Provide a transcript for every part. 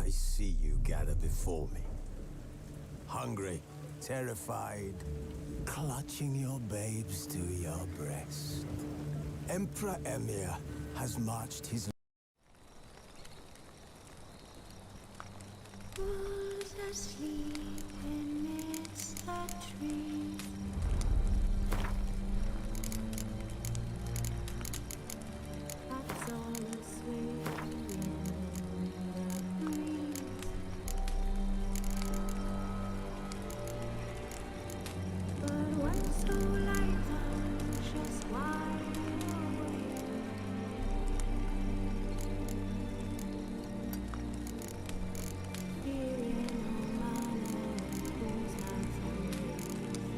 I see you gather before me. Hungry, terrified, clutching your babes to your breast. Emperor Emir has marched his... Who's asleep amidst the trees? That's all that's swaying in the breeze. But one so light just wide awake. Fearing no matter whose hands are raised.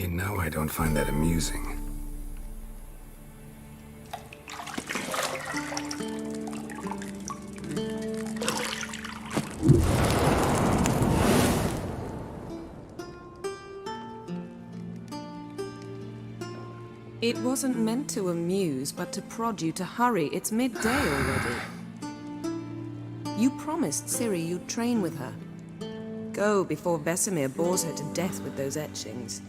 You know I don't find that amusing. It wasn't meant to amuse, but to prod you to hurry. It's midday already. You promised Ciri you'd train with her. Go before Vesemir bores her to death with those etchings.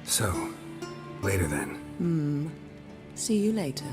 So, later then. See you later.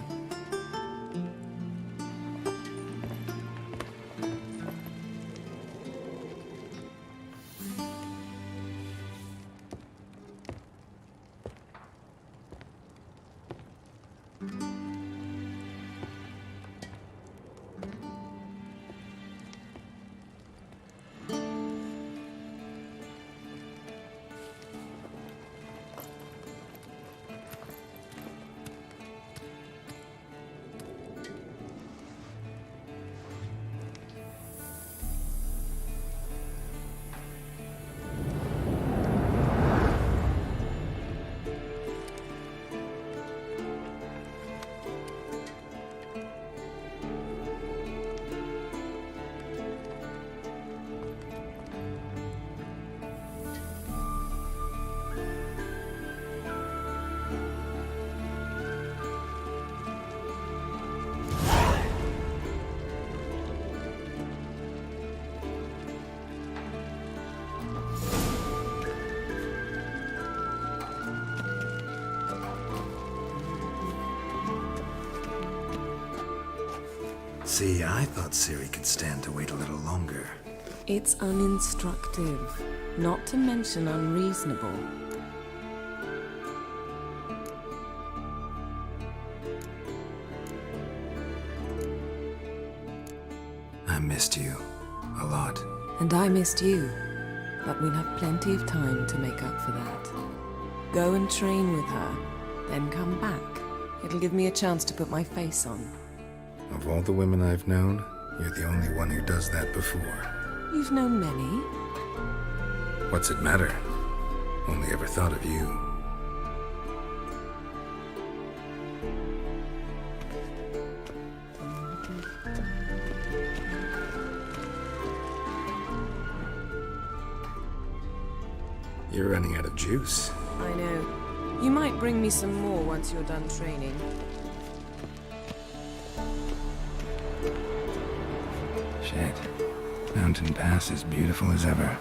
See, I thought Ciri could stand to wait a little longer. It's uninstructive, not to mention unreasonable. I missed you. A lot. And I missed you, but we'll have plenty of time to make up for that. Go and train with her, then come back. It'll give me a chance to put my face on. Of all the women I've known, you're the only one who does that before. You've known many. What's it matter? Only ever thought of you. You're running out of juice. I know. You might bring me some more once you're done training. Shit. Mountain Pass is beautiful as ever.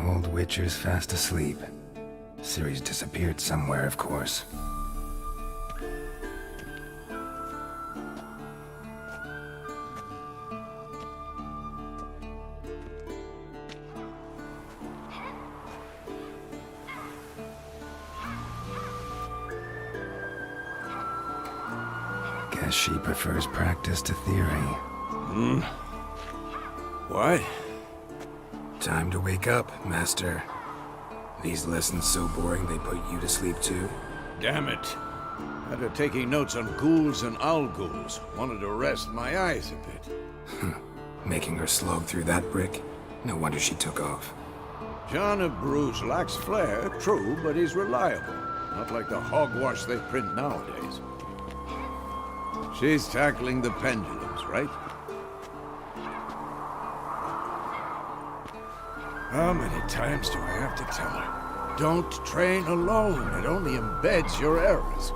Old Witcher's fast asleep. Ciri's disappeared somewhere, of course. Guess she prefers practice to theory. What? Time to wake up, Master. These lessons so boring they put you to sleep too? Damn it. After taking notes on ghouls and owl ghouls, wanted to rest my eyes a bit. Making her slog through that brick? No wonder she took off. John of Bruges lacks flair, true, but he's reliable. Not like the hogwash they print nowadays. She's tackling the pendulums, right? How many times do I have to tell her? Don't train alone. It only embeds your errors.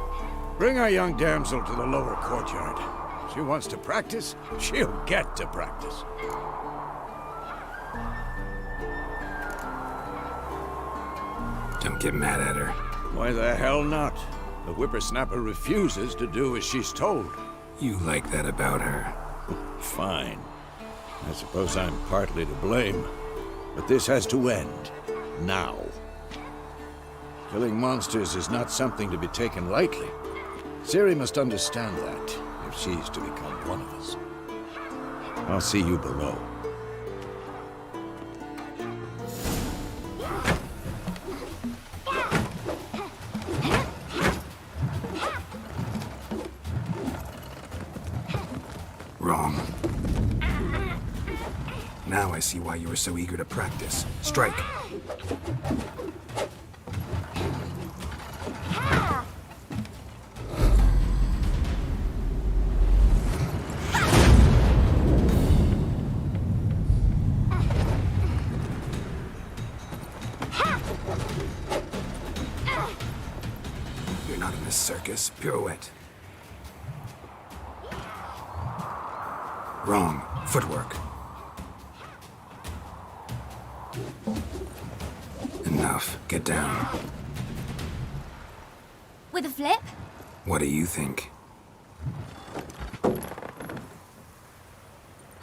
Bring our young damsel to the lower courtyard. She wants to practice, she'll get to practice. Don't get mad at her. Why the hell not? The whippersnapper refuses to do as she's told. You like that about her. Fine. I suppose I'm partly to blame. But this has to end. Now. Killing monsters is not something to be taken lightly. Ciri must understand that, if she's to become one of us. I'll see you below. Wrong. Now I see why you were so eager to practice. Strike. You're not in a circus. Pirouette. Wrong. Footwork. Enough. Get down. With a flip? What do you think?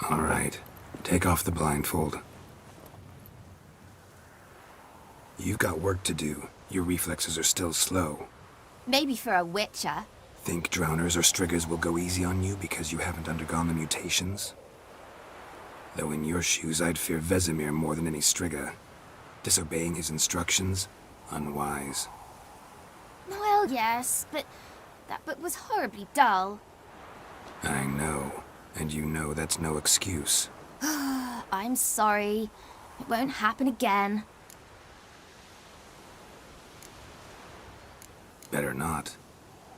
All right. Take off the blindfold. You've got work to do. Your reflexes are still slow. Maybe for a witcher. Think drowners or striggers will go easy on you because you haven't undergone the mutations? Though in your shoes, I'd fear Vesemir more than any strigger. Disobeying his instructions? Unwise. Well, yes, but that book was horribly dull. I know. And you know that's no excuse. I'm sorry. It won't happen again. Better not.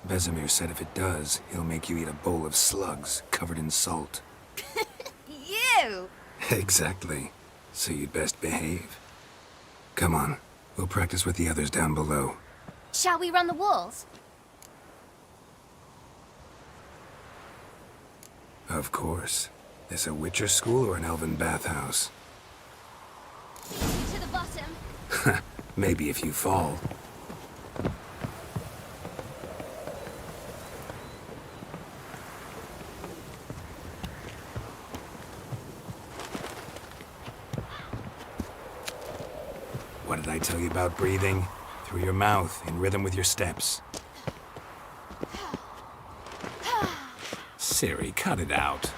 Vesemir said if it does, he'll make you eat a bowl of slugs covered in salt. You! Exactly. So you'd best behave. Come on. We'll practice with the others down below. Shall we run the walls? Of course. This a Witcher school or an elven bathhouse? To the bottom. Maybe if you fall. What did I tell you about breathing? Through your mouth, in rhythm with your steps. Ciri, cut it out.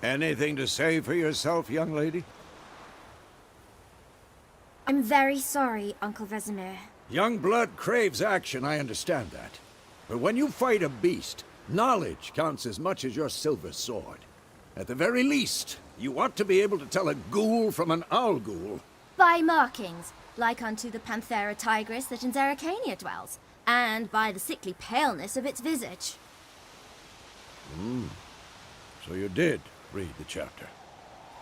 Anything to say for yourself, young lady? I'm very sorry, Uncle Vesemir. Young blood craves action, I understand that. But when you fight a beast, knowledge counts as much as your silver sword. At the very least, you ought to be able to tell a ghoul from an owl ghoul. By markings, like unto the Panthera tigris that in Zerrikania dwells, and by the sickly paleness of its visage. So you did read the chapter.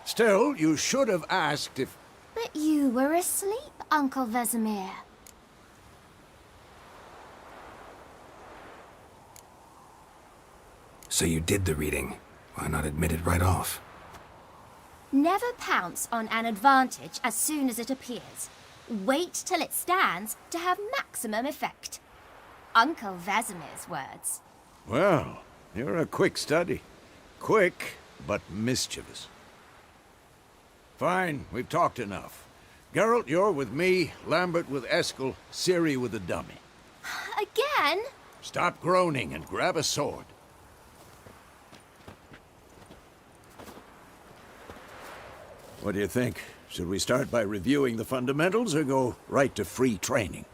Still, you should have asked if... But you were asleep, Uncle Vesemir. So you did the reading. Why not admit it right off? Never pounce on an advantage as soon as it appears. Wait till it stands to have maximum effect. Uncle Vesemir's words. Well, you're a quick study. Quick, but mischievous. Fine, we've talked enough. Geralt, you're with me, Lambert with Eskel, Ciri with the dummy. Again? Stop groaning and grab a sword. What do you think? Should we start by reviewing the fundamentals or go right to free training?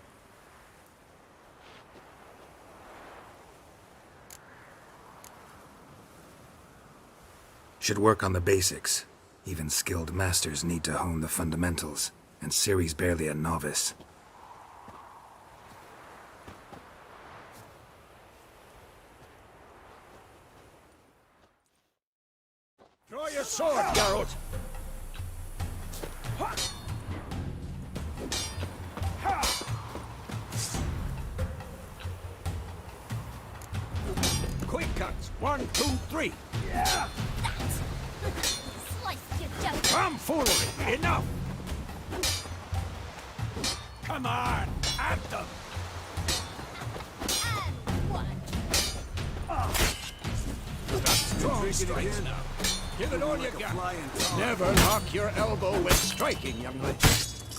Should work on the basics. Even skilled masters need to hone the fundamentals, and Ciri's barely a novice. Draw your sword, Geralt! Quick cuts! 1, 2, 3! That! Slice your joke! Tomfoolery! Enough! Come on! At them! And one. Strong strikes now. Give it all you got. Never lock your elbow when striking, young lady.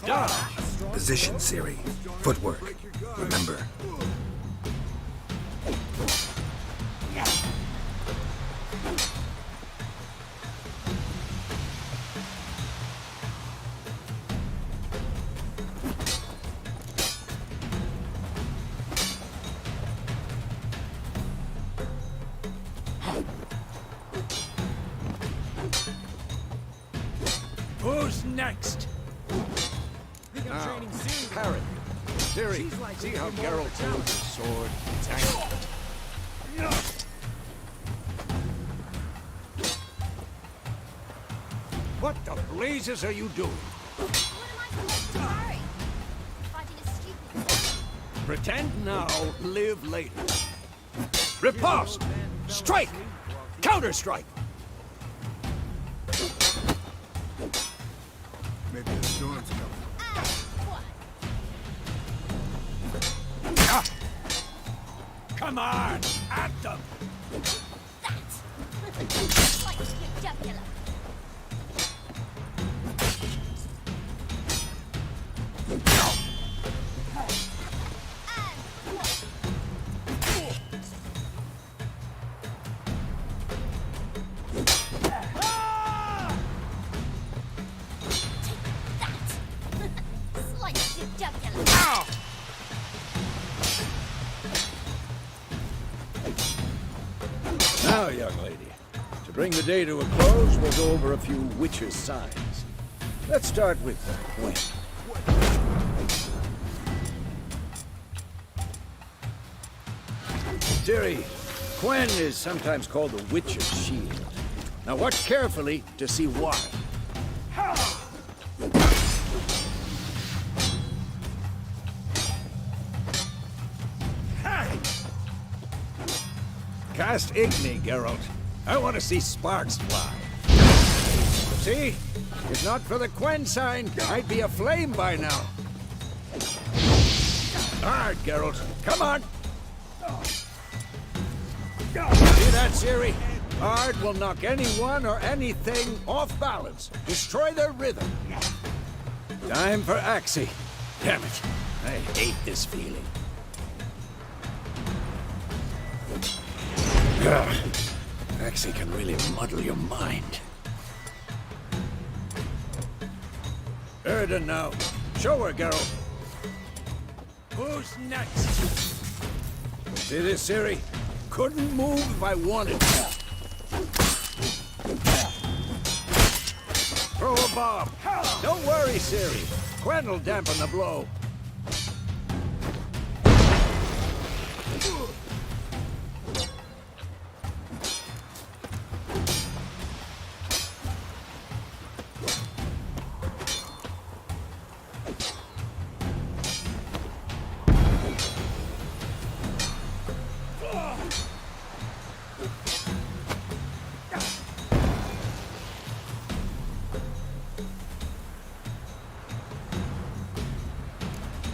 Dodge! Position, Ciri. Footwork. Remember. Who's next? Now, parry. Ciri, see how Geralt holds his sword? It's accurate. What the blazes are you doing? What am I supposed to worry? Fighting a stupid... Pretend now, live later. Riposte! Strike! Counter-strike! Maybe the storm's coming. Ah! Come on! At them! That! Slice your jugular! Slice your jugular! Ow! Now, young lady, to bring the day to a close, we'll go over a few witches' signs. Let's start with Gwen. Ciri, Gwen is sometimes called the Witch's Shield. Now watch carefully to see why. Cast Igni, Geralt. I want to see sparks fly. See? If not for the Quen sign, I'd be aflame by now. Hard, Geralt. Come on! See that, Ciri? Hard will knock anyone or anything off balance. Destroy their rhythm. Time for Axie. Damn it. I hate this feeling. Axie can really muddle your mind. Erden now. Show her, Geralt. Who's next? See this, Ciri? Couldn't move if I wanted to. Throw a bomb. Don't worry, Ciri. Quen will dampen the blow.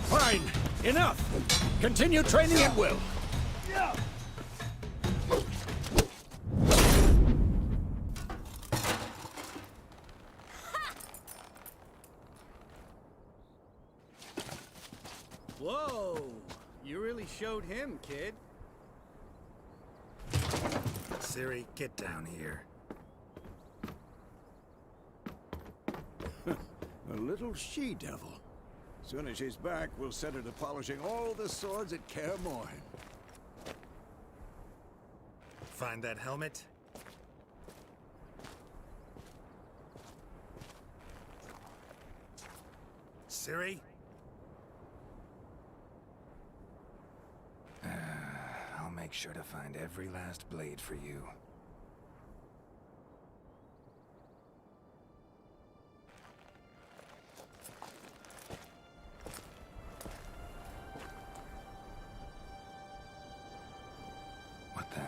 Fine. Enough. Continue training at will. Whoa! You really showed him, kid. Ciri, get down here. A little she-devil. Soon as she's back, we'll set her to polishing all the swords at Kaer Morhen. Find that helmet? Ciri? I'll make sure to find every last blade for you. What the?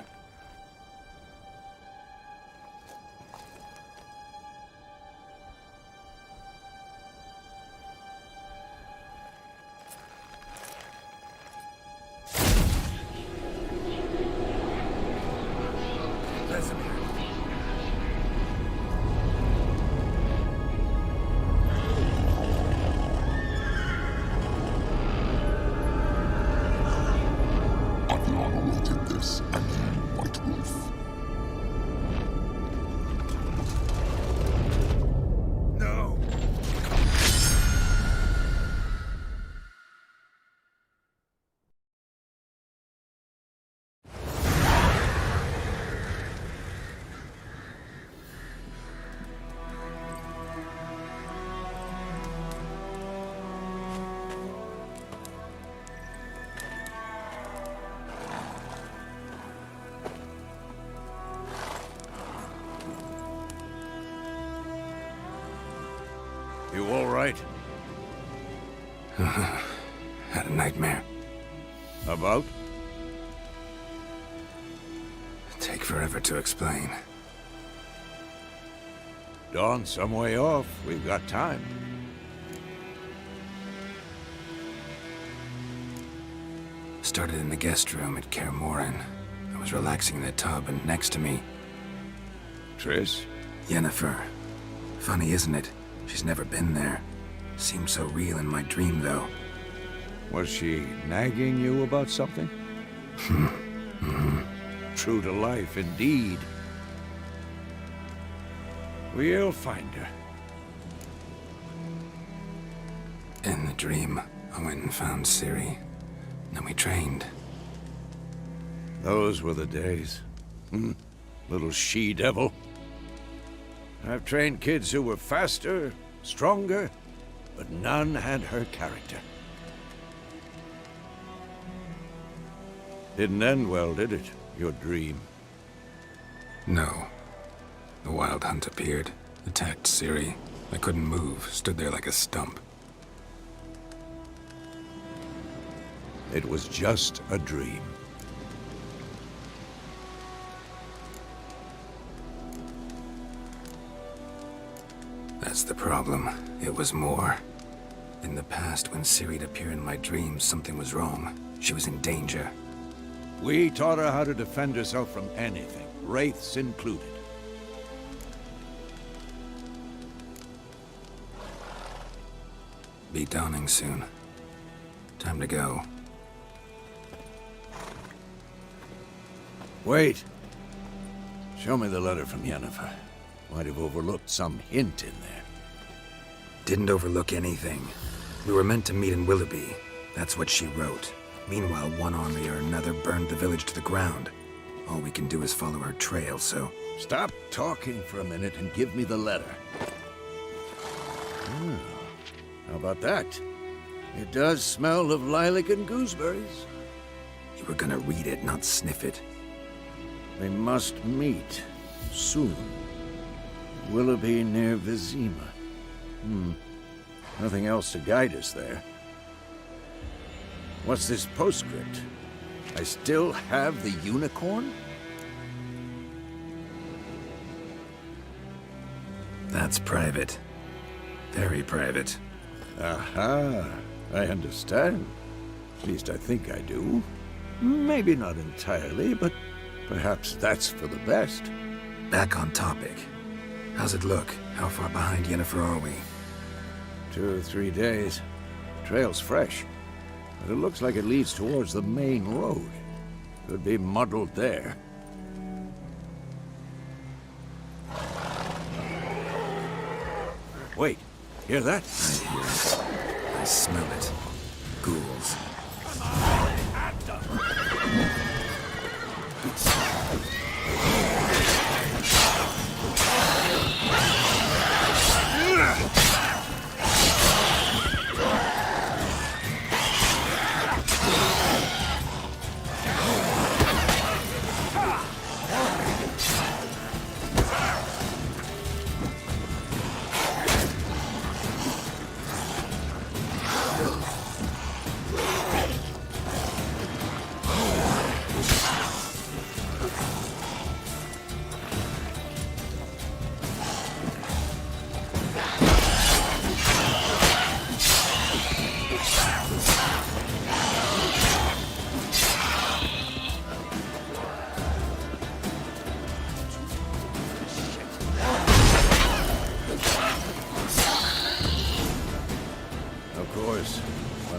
You all right? Had a nightmare. About? Take forever to explain. Dawn's some way off. We've got time. Started in the guest room at Kaer Morhen. I was relaxing in the tub, and next to me, Triss? Yennefer. Funny, isn't it? She's never been there. Seemed so real in my dream, though. Was she nagging you about something? True to life, indeed. We'll find her. In the dream, I went and found Ciri. Then we trained. Those were the days. Little she-devil. I've trained kids who were faster, stronger, but none had her character. Didn't end well, did it? Your dream? No. The Wild Hunt appeared, attacked Ciri. I couldn't move, stood there like a stump. It was just a dream. That's the problem. It was more. In the past, when Ciri'd appear in my dreams, something was wrong. She was in danger. We taught her how to defend herself from anything, wraiths included. Be dawning soon. Time to go. Wait. Show me the letter from Yennefer. Might have overlooked some hint in there. Didn't overlook anything. We were meant to meet in Willoughby. That's what she wrote. Meanwhile, one army or another burned the village to the ground. All we can do is follow her trail, so... Stop talking for a minute and give me the letter. How about that? It does smell of lilac and gooseberries. You were gonna read it, not sniff it. We must meet. Soon. Willoughby near Vizima. Nothing else to guide us there. What's this postscript? I still have the unicorn? That's private. Very private. Aha, I understand. At least I think I do. Maybe not entirely, but perhaps that's for the best. Back on topic. How's it look? How far behind Yennefer are we? 2 or 3 days. Trail's fresh. but it looks like it leads towards the main road. Could be muddled there. Wait, hear that? I hear it. I smell it. Ghouls.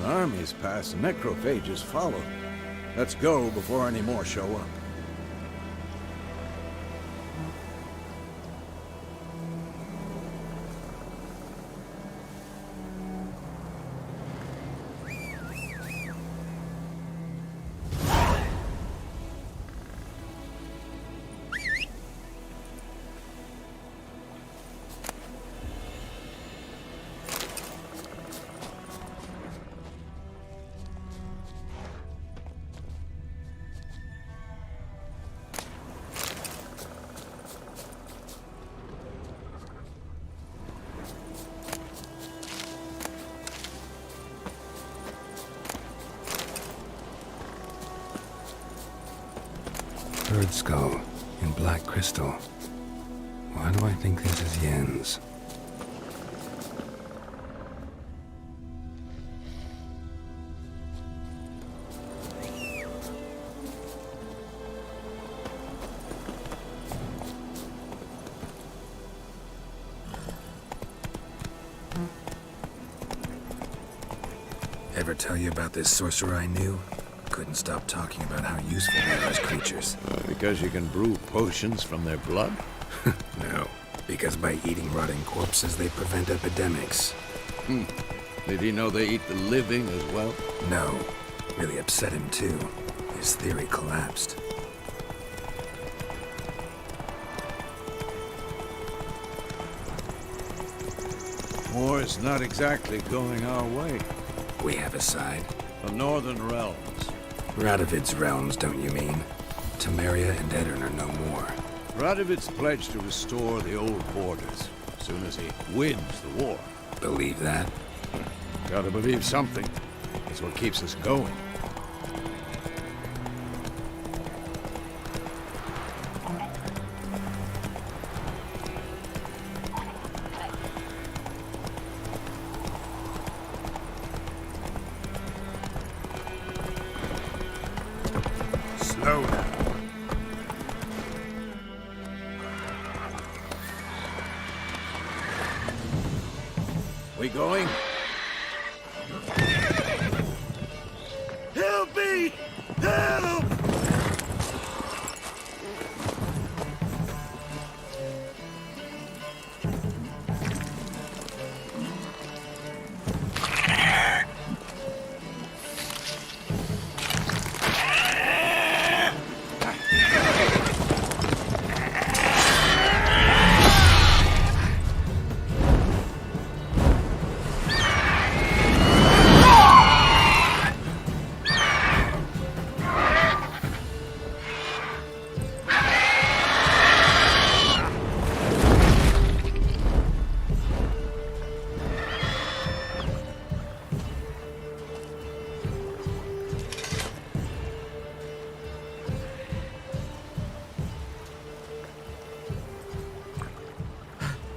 Armies pass, necrophages follow. Let's go before any more show up. Bird skull in black crystal. Why do I think this is Yen's? Ever tell you about this sorcerer I knew? Couldn't stop talking about how useful they are as creatures. Because you can brew potions from their blood? No, because by eating rotting corpses, they prevent epidemics. Did he know they eat the living as well? No. Really upset him, too. His theory collapsed. War's not exactly going our way. We have a side. The Northern Realms. Radovid's realms, don't you mean? Temeria and Edirn are no more. Radovid's pledged to restore the old borders as soon as he wins the war. Believe that? Gotta believe something. That's what keeps us going. Slow now. We going? Help me! Help!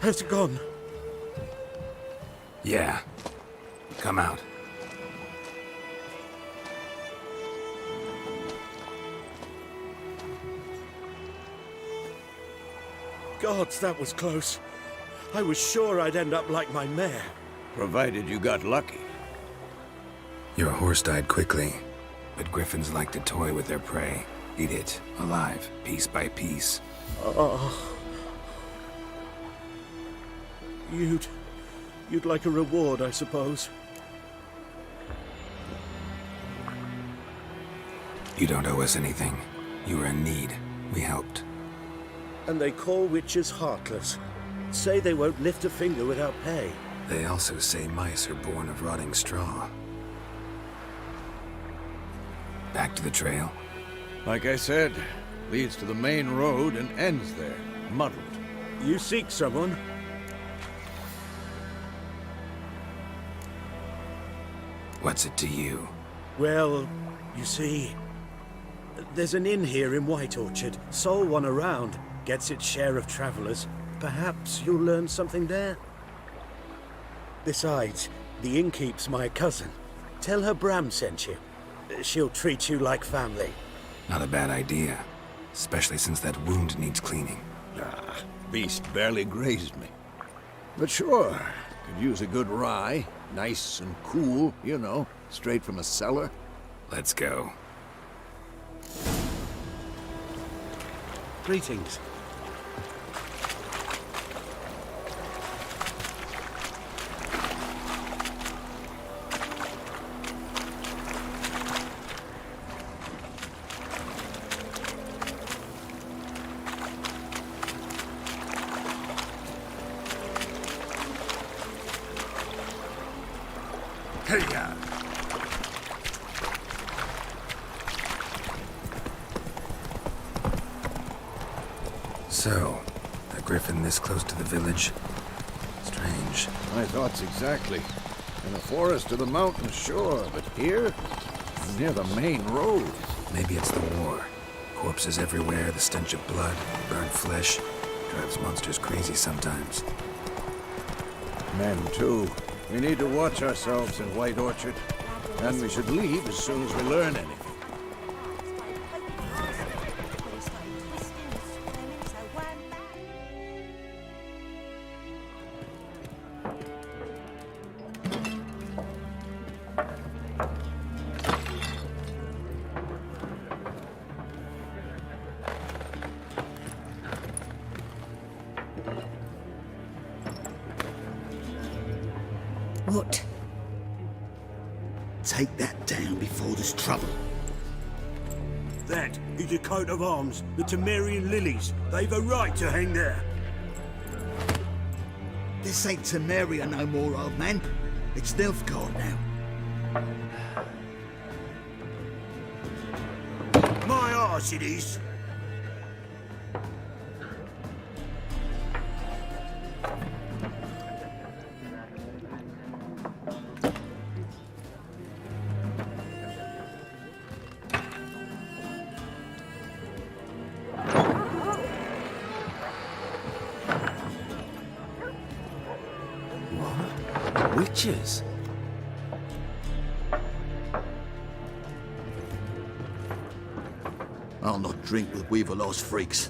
Has it gone? Yeah. Come out. Gods, that was close. I was sure I'd end up like my mare. Provided you got lucky. Your horse died quickly, but griffins like to toy with their prey. Eat it, alive, piece by piece. You'd like a reward, I suppose. You don't owe us anything. You were in need. We helped. And they call witches heartless. Say they won't lift a finger without pay. They also say mice are born of rotting straw. Back to the trail? Like I said, leads to the main road and ends there, muddled. You seek someone? What's it to you? Well, you see, there's an inn here in White Orchard. Sole one around. Gets its share of travelers. Perhaps you'll learn something there? Besides, the innkeep's my cousin. Tell her Bram sent you. She'll treat you like family. Not a bad idea. Especially since that wound needs cleaning. Beast barely grazed me. But sure, could use a good rye. Nice and cool, you know, straight from a cellar. Let's go. Greetings. Hey-ya! So, a griffin this close to the village? Strange. My thoughts exactly. In the forest or the mountains, sure, but here? Near the main road. Maybe it's the war. Corpses everywhere, the stench of blood, burnt flesh. Drives monsters crazy sometimes. Men, too. We need to watch ourselves in White Orchard. And we should leave as soon as we learn anything. What? Take that down before there's trouble. That is a coat of arms, the Temerian lilies. They've a right to hang there. This ain't Temeria no more, old man. It's Nilfgaard now. My arse it is. Witches? I'll not drink with Weaverlaw's freaks.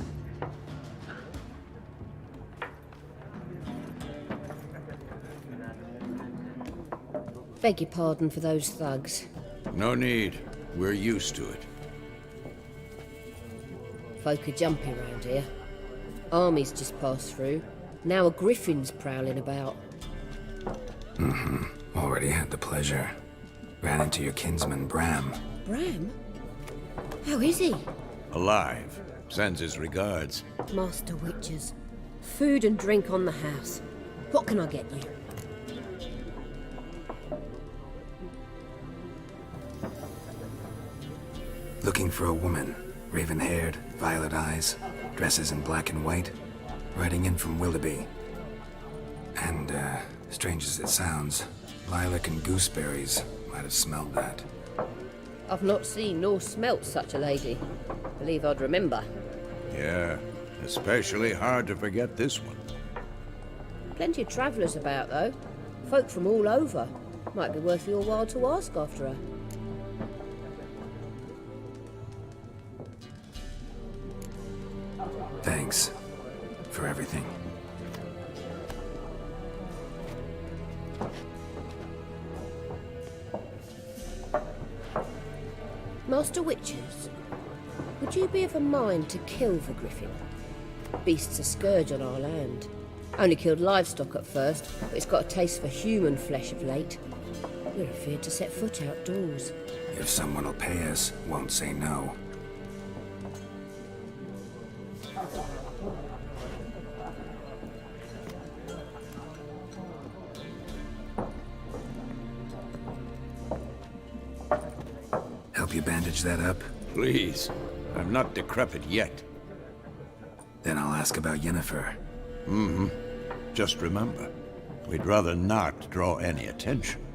Beg your pardon for those thugs. No need. We're used to it. Folk are jumpy round here. Armies just passed through. Now a griffin's prowling about. Already had the pleasure. Ran into your kinsman, Bram. Bram? How is he? Alive. Sends his regards. Master Witches. Food and drink on the house. What can I get you? Looking for a woman. Raven-haired, violet eyes, dresses in black and white. Riding in from Willoughby. And, strange as it sounds, lilac and gooseberries might have smelled that. I've not seen nor smelt such a lady. Believe I'd remember. Yeah, especially hard to forget this one. Plenty of travellers about, though. Folk from all over. Might be worth your while to ask after her. Thanks for everything. Master Witchers, would you be of a mind to kill the griffin? Beast's a scourge on our land. Only killed livestock at first, but it's got a taste for human flesh of late. We're afraid to set foot outdoors. If someone will pay us, won't say no. Help you bandage that up? Please. I'm not decrepit yet. Then I'll ask about Yennefer. Just remember, we'd rather not draw any attention.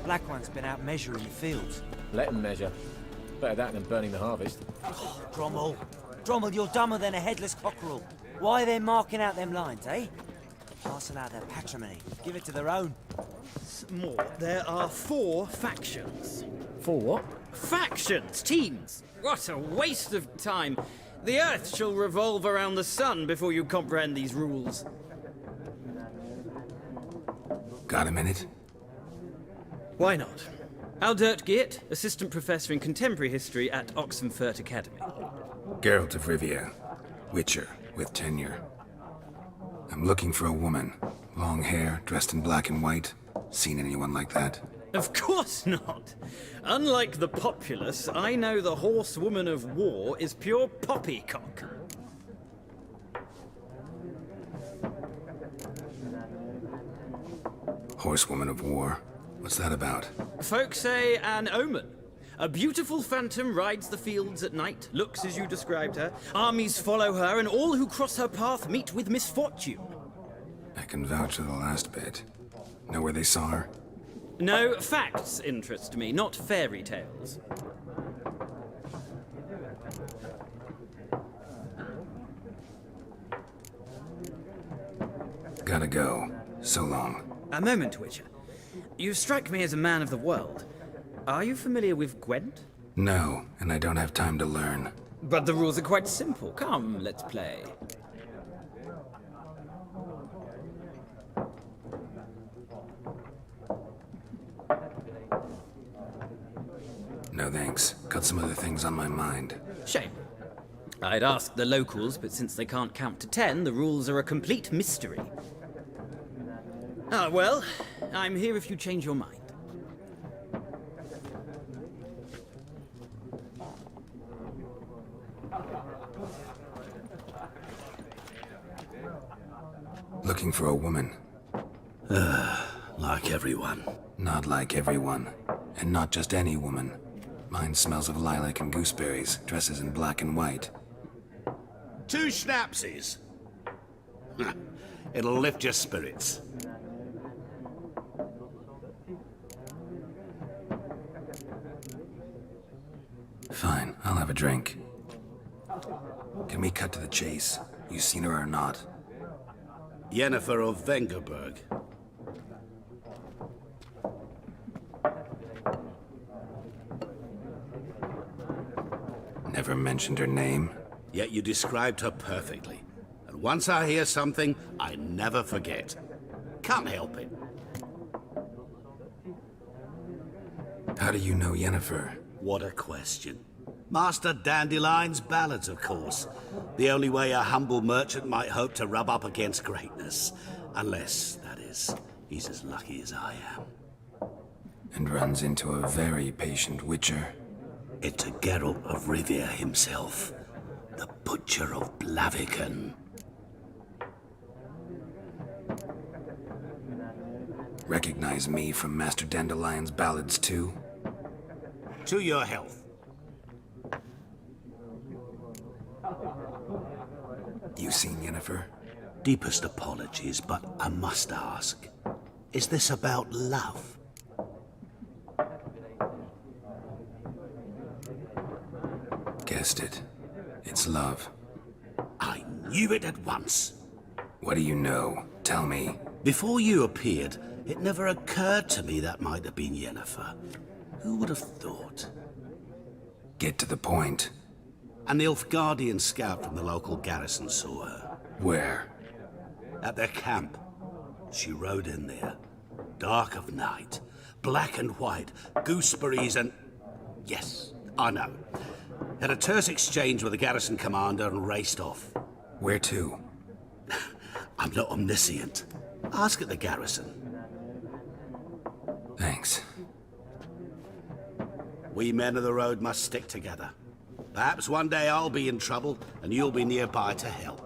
Black One's been out measuring the fields. Let them measure. Better that than burning the harvest. Drommel. Drommel, you're dumber than a headless cockerel. Why are they marking out them lines, eh? Parcel out their patrimony. Give it to their own. More. There are 4 factions. 4 what? Factions! Teams! What a waste of time! The Earth shall revolve around the sun before you comprehend these rules. Got a minute? Why not? Aldert Geert, Assistant Professor in Contemporary History at Oxenfurt Academy. Geralt of Rivia. Witcher, with tenure. I'm looking for a woman. Long hair, dressed in black and white. Seen anyone like that? Of course not! Unlike the populace, I know the horsewoman of war is pure poppycock. Horsewoman of war? What's that about? Folk say an omen. A beautiful phantom rides the fields at night, looks as you described her. Armies follow her, and all who cross her path meet with misfortune. I can vouch for the last bit. Know where they saw her? No, facts interest me, not fairy tales. Gotta go. So long. A moment, Witcher. You strike me as a man of the world. Are you familiar with Gwent? No, and I don't have time to learn. But the rules are quite simple. Come, let's play. No thanks. Got some other things on my mind. Shame. I'd ask the locals, but since they can't count to 10, the rules are a complete mystery. Ah, well, I'm here if you change your mind. Looking for a woman. Like everyone. Not like everyone. And not just any woman. Mine smells of lilac and gooseberries, dresses in black and white. 2 schnapsies. It'll lift your spirits. Fine, I'll have a drink. Can we cut to the chase? You seen her or not? Yennefer of Vengerberg. Never mentioned her name. Yet you described her perfectly. And once I hear something, I never forget. Can't help it. How do you know Yennefer? What a question. Master Dandelion's ballads, of course. The only way a humble merchant might hope to rub up against greatness. Unless, that is, he's as lucky as I am. And runs into a very patient witcher. It's a geralt of Rivia himself. The Butcher of Blaviken. Recognize me from Master Dandelion's ballads too? To your health. You seen Yennefer? Deepest apologies, but I must ask. Is this about love? Guessed it. It's love. I knew it at once. What do you know? Tell me. Before you appeared, it never occurred to me that might have been Yennefer. Who would have thought? Get to the point. An Nilfgaardian scout from the local garrison saw her. Where? At their camp. She rode in there, dark of night, Black and white, gooseberries and... Yes, I know. Had a terse exchange with the garrison commander and raced off. Where to? I'm not omniscient. Ask at the garrison. Thanks. We men of the road must stick together. Perhaps one day I'll be in trouble and you'll be nearby to help.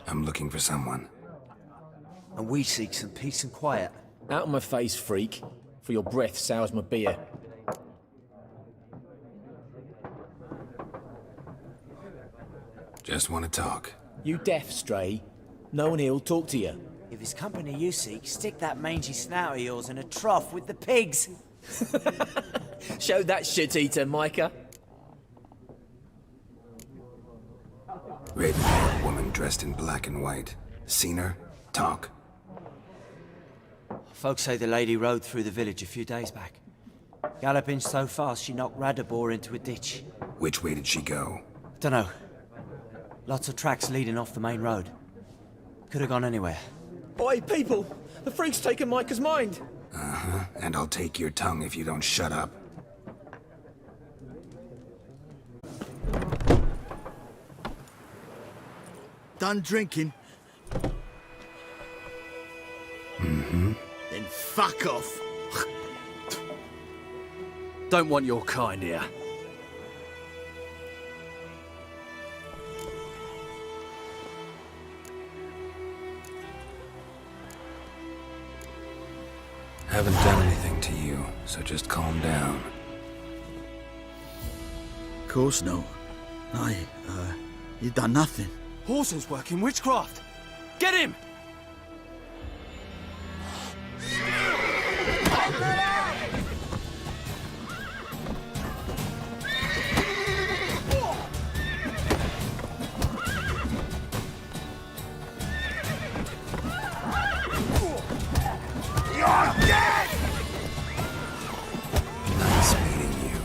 I'm looking for someone. And we seek some peace and quiet. Out of my face, freak. For your breath sours my beer. Just want to talk. You deaf, Stray? No one here'll talk to you. If it's company you seek, stick that mangy snout of yours in a trough with the pigs. Show that shit-eater, Micah. Raven-haired woman dressed in black and white. Seen her? Talk. Folks say the lady rode through the village a few days back. Galloping so fast she knocked Radabor into a ditch. Which way did she go? Dunno. Lots of tracks leading off the main road. Could have gone anywhere. Oi, people! The freak's taken Micah's mind! Uh-huh. And I'll take your tongue if you don't shut up. Done drinking? Mm-hmm. Then fuck off. Don't want your kind here. Haven't done anything to you, so just calm down. Of course no. You done nothing. Horses working witchcraft! Get him! You're dead! Nice meeting you.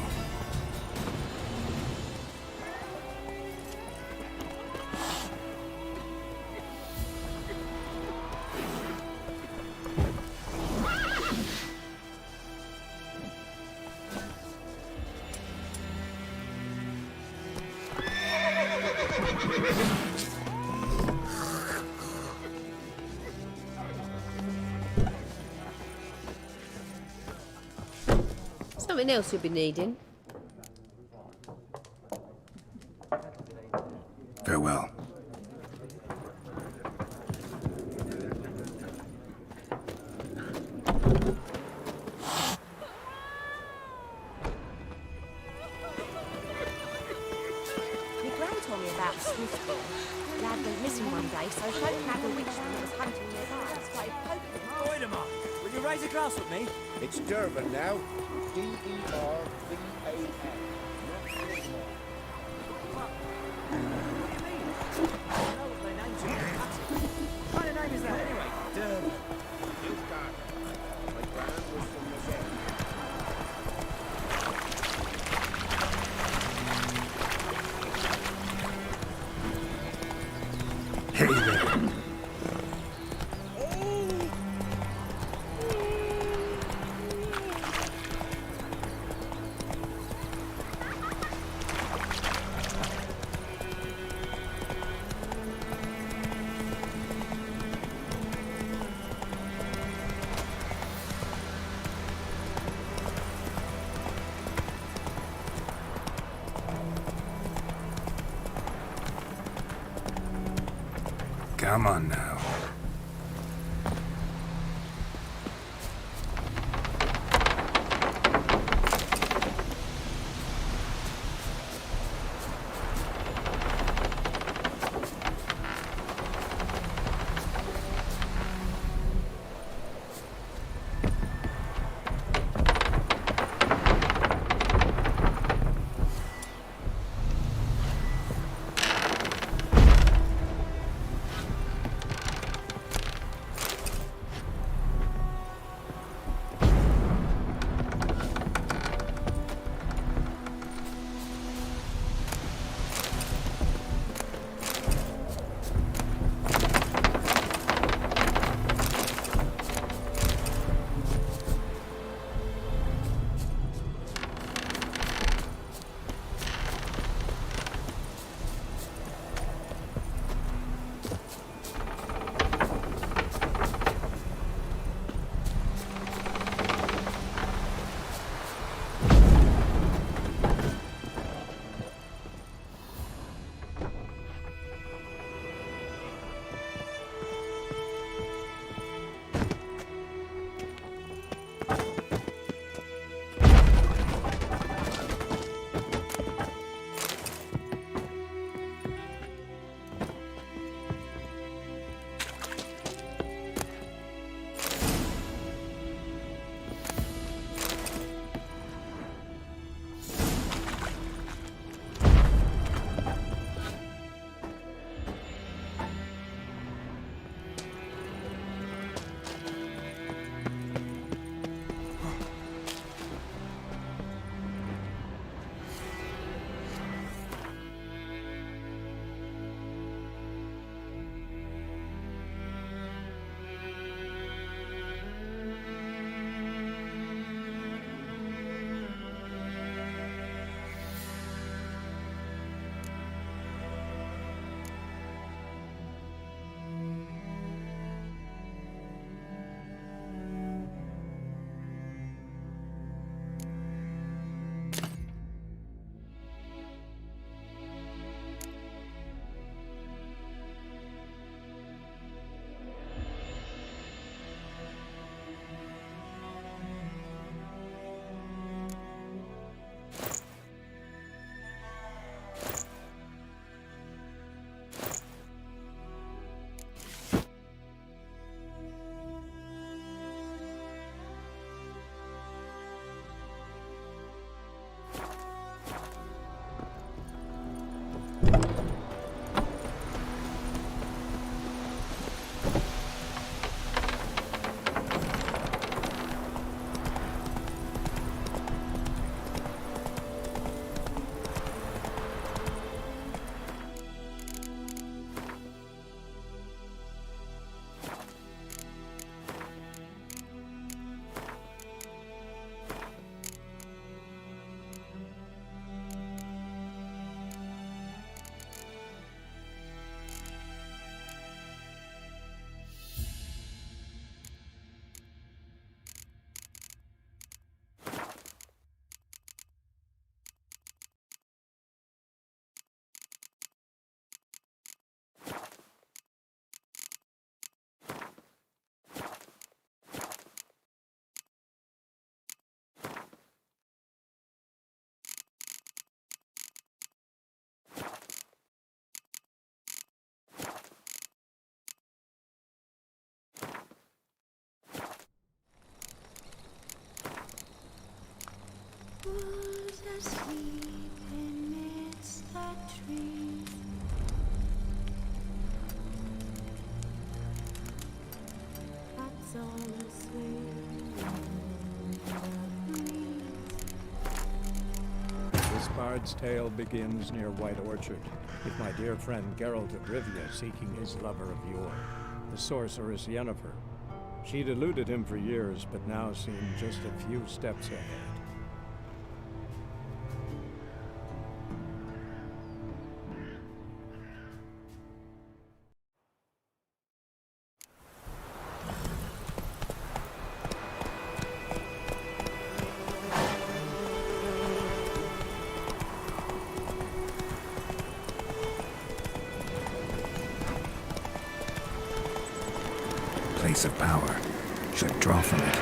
Something else you'll be needing. Farewell. My gran told me about Swiftball. Lad went missing one day, so folk had a witchman that was hunting nearby and started poking him off. Wait a minute. Will you raise a glass with me? It's Durban now. D-E-R-B-A-N. What kind of name is that anyway? Durban. You've got it. My grand was from this end. Hey there. Come on now. Bard's tale begins near White Orchard, with my dear friend Geralt of Rivia seeking his lover of yore, the sorceress Yennefer. She'd eluded him for years, but now seemed just a few steps ahead. Place of power. Should draw from it.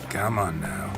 Come on now.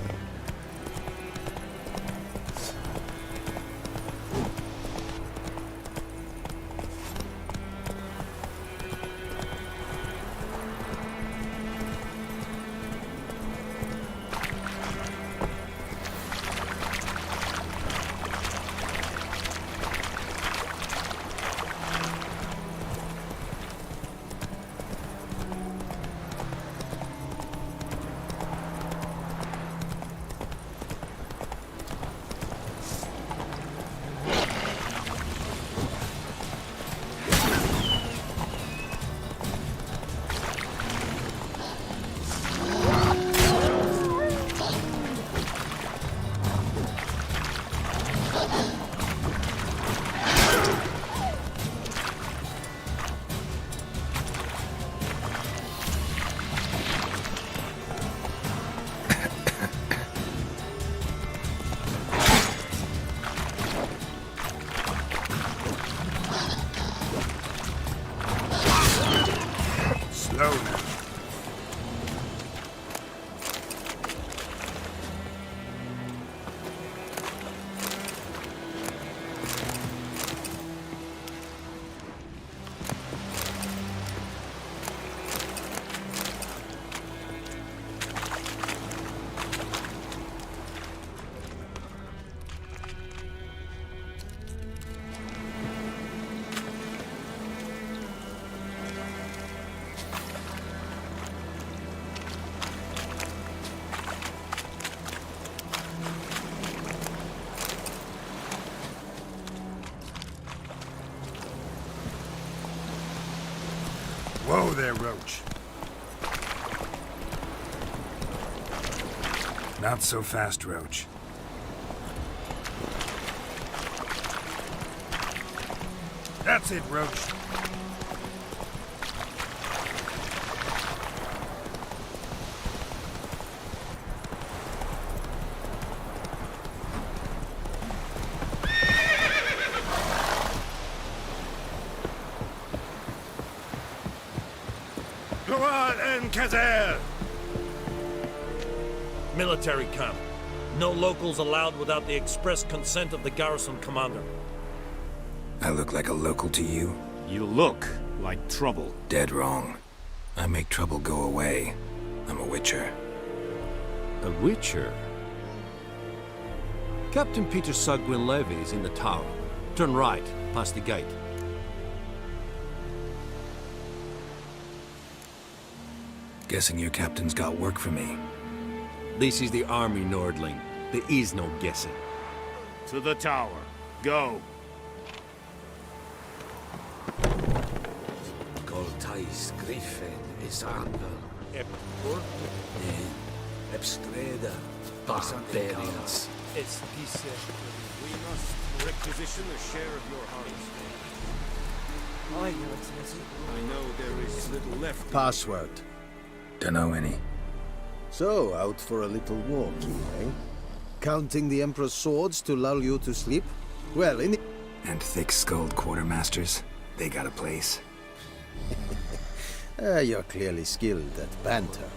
Whoa there, Roach. Not so fast, Roach. That's it, Roach. Kazel! Military camp. No locals allowed without the express consent of the garrison commander. I look like a local to you? You look like trouble. Dead wrong. I make trouble go away. I'm a witcher. A witcher? Captain Peter Sugwin Levy is in the tower. Turn right, past the gate. Guessing your captain's got work for me. This is the army, Nordling. There is no guessing. To the tower. Go. Coltais Griffin is Anvil. Ebstreda. Barbarians. We must requisition a share of your harvest. I know there is little left. Password. Dunno any. So, out for a little walk, eh? Counting the Emperor's swords to lull you to sleep? Well, in And thick-skulled quartermasters, they got a place. You're clearly skilled at banter.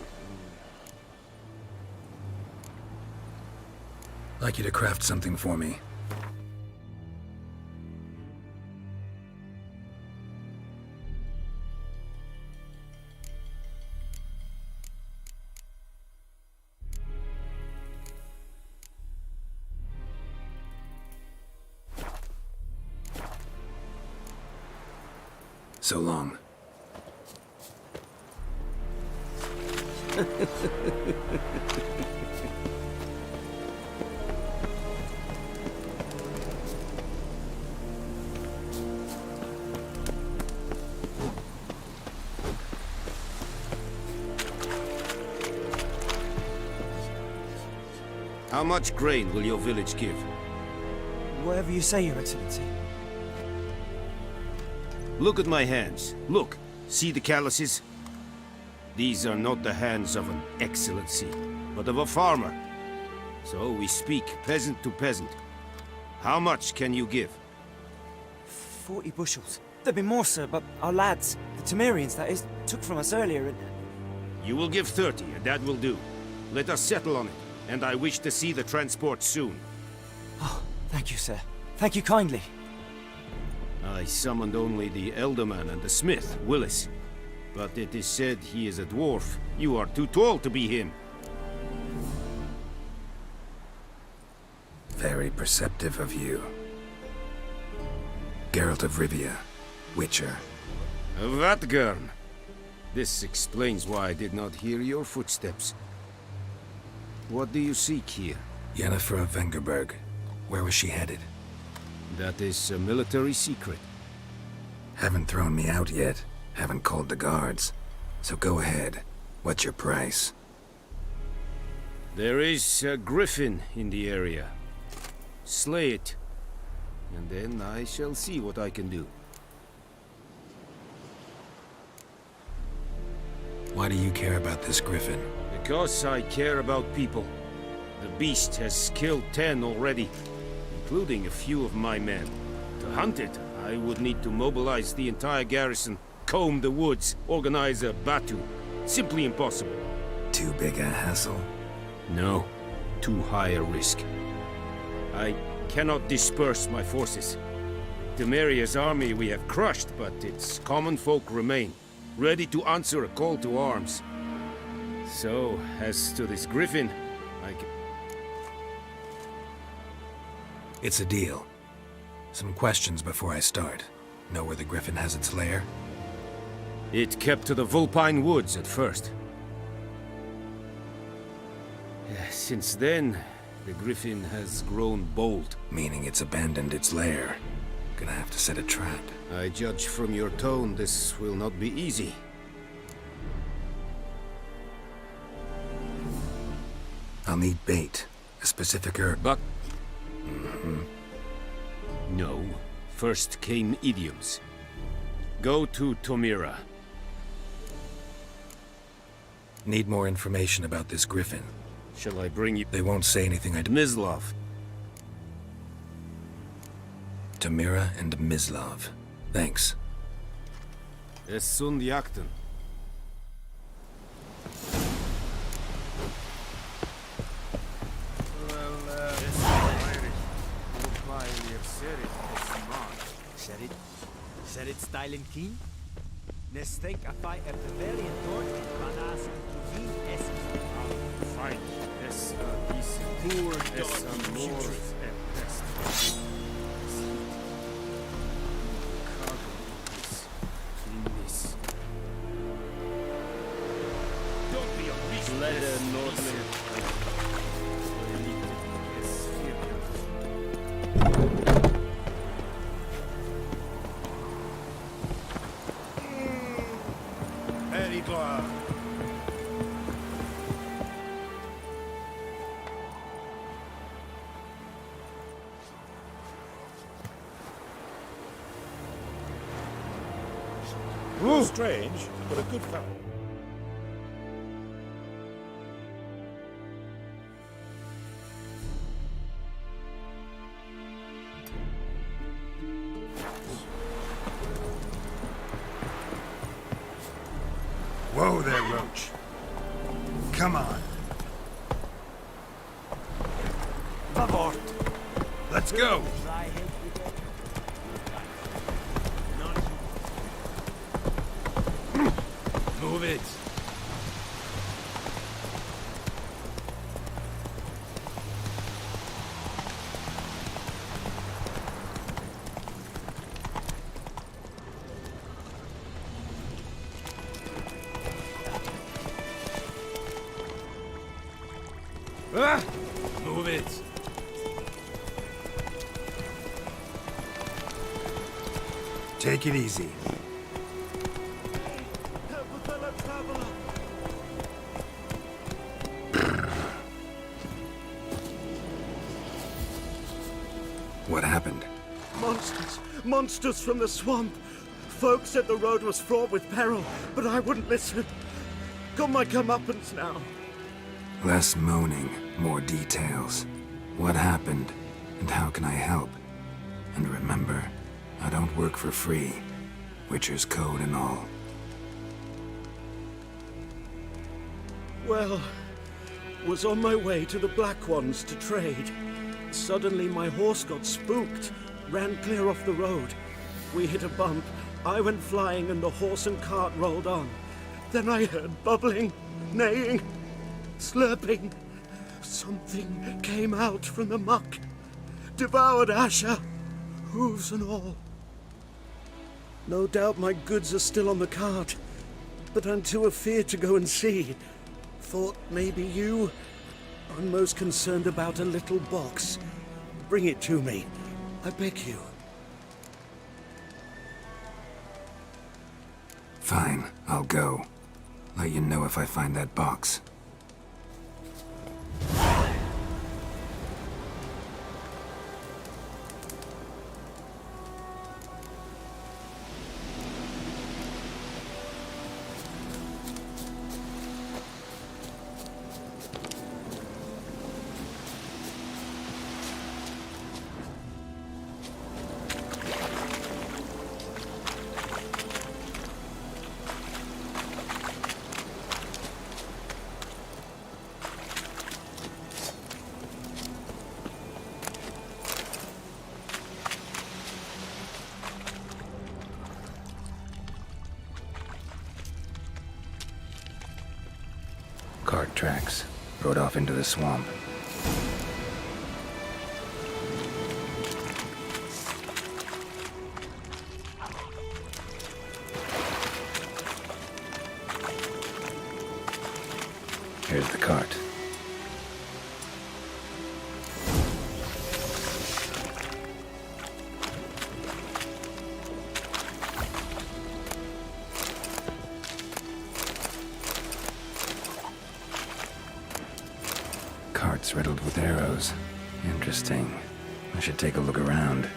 I'd like you to craft something for me. So long. How much grain will your village give? Whatever you say, Your Excellency. Look at my hands. Look. See the calluses? These are not the hands of an excellency, but of a farmer. So we speak peasant to peasant. How much can you give? 40 bushels. There'd be more, sir, but our lads, the Temerians, that is, took from us earlier and... You will give 30, and that will do. Let us settle on it, and I wish to see the transport soon. Oh, thank you, sir. Thank you kindly. I summoned only the Elderman and the smith, Willis. But it is said he is a dwarf. You are too tall to be him. Very perceptive of you. Geralt of Rivia, Witcher. Vatgern. This explains why I did not hear your footsteps. What do you seek here? Yennefer of Vengerberg. Where was she headed? That is a military secret. Haven't thrown me out yet. Haven't called the guards. So go ahead. What's your price? There is a griffin in the area. Slay it. And then I shall see what I can do. Why do you care about this griffin? Because I care about people. The beast has killed 10 already, including a few of my men. To hunt it, I would need to mobilize the entire garrison, comb the woods, organize a batu. Simply impossible. Too big a hassle? No, too high a risk. I cannot disperse my forces. Temeria's army we have crushed, but its common folk remain, ready to answer a call to arms. So, as to this griffin, I can... It's a deal. Some questions before I start. Know where the griffin has its lair? It kept to the Vulpine Woods at first. Since then, the griffin has grown bold. Meaning it's abandoned its lair. Gonna have to set a trap. I judge from your tone this will not be easy. I'll need bait. A specific herb. But... No. First came idioms. Go to Tomira. Need more information about this griffin. Shall I bring you... They won't say anything I... Mislav. Tomira and Mislav. Thanks. Es sunt jakten. Said it style and keen? Nes think a fight at the very important Manas to Veen Essence. Fine. Es decent. Poor es more at best. Don't be a beast. Let a Nordling. Very glad. Strange, but a good fellow. Whoa there, Roach. Come on. Let's go! Move it. Move it. Take it easy. What happened? Monsters! Monsters from the swamp! Folks said the road was fraught with peril, but I wouldn't listen. Got my comeuppance now. Less moaning, more details. What happened, and how can I help? And remember, I don't work for free. Witcher's code and all. Well, was on my way to the Black Ones to trade. Suddenly my horse got spooked, ran clear off the road. We hit a bump, I went flying and the horse and cart rolled on. Then I heard bubbling, neighing, slurping. Something came out from the muck, devoured Asher, hooves and all. No doubt my goods are still on the cart, but I'm too afeard to go and see. Thought maybe you... I'm most concerned about a little box. Bring it to me, I beg you. Fine, I'll go. Let you know if I find that box. Cart tracks. Rode off into the swamp. Here's the cart. Cart's riddled with arrows. Interesting. I should take a look around.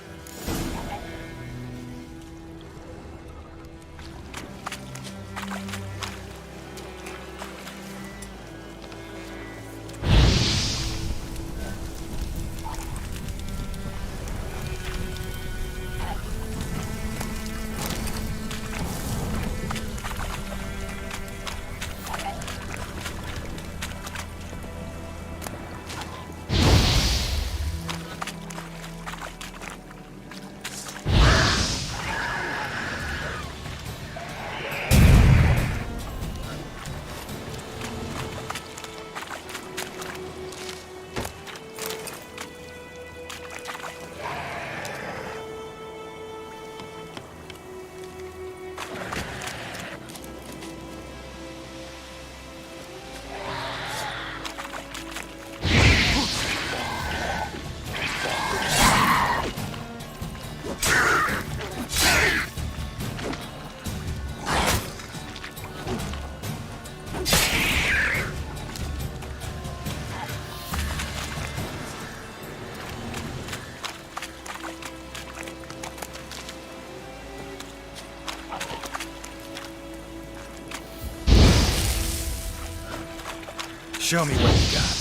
Show me what you got.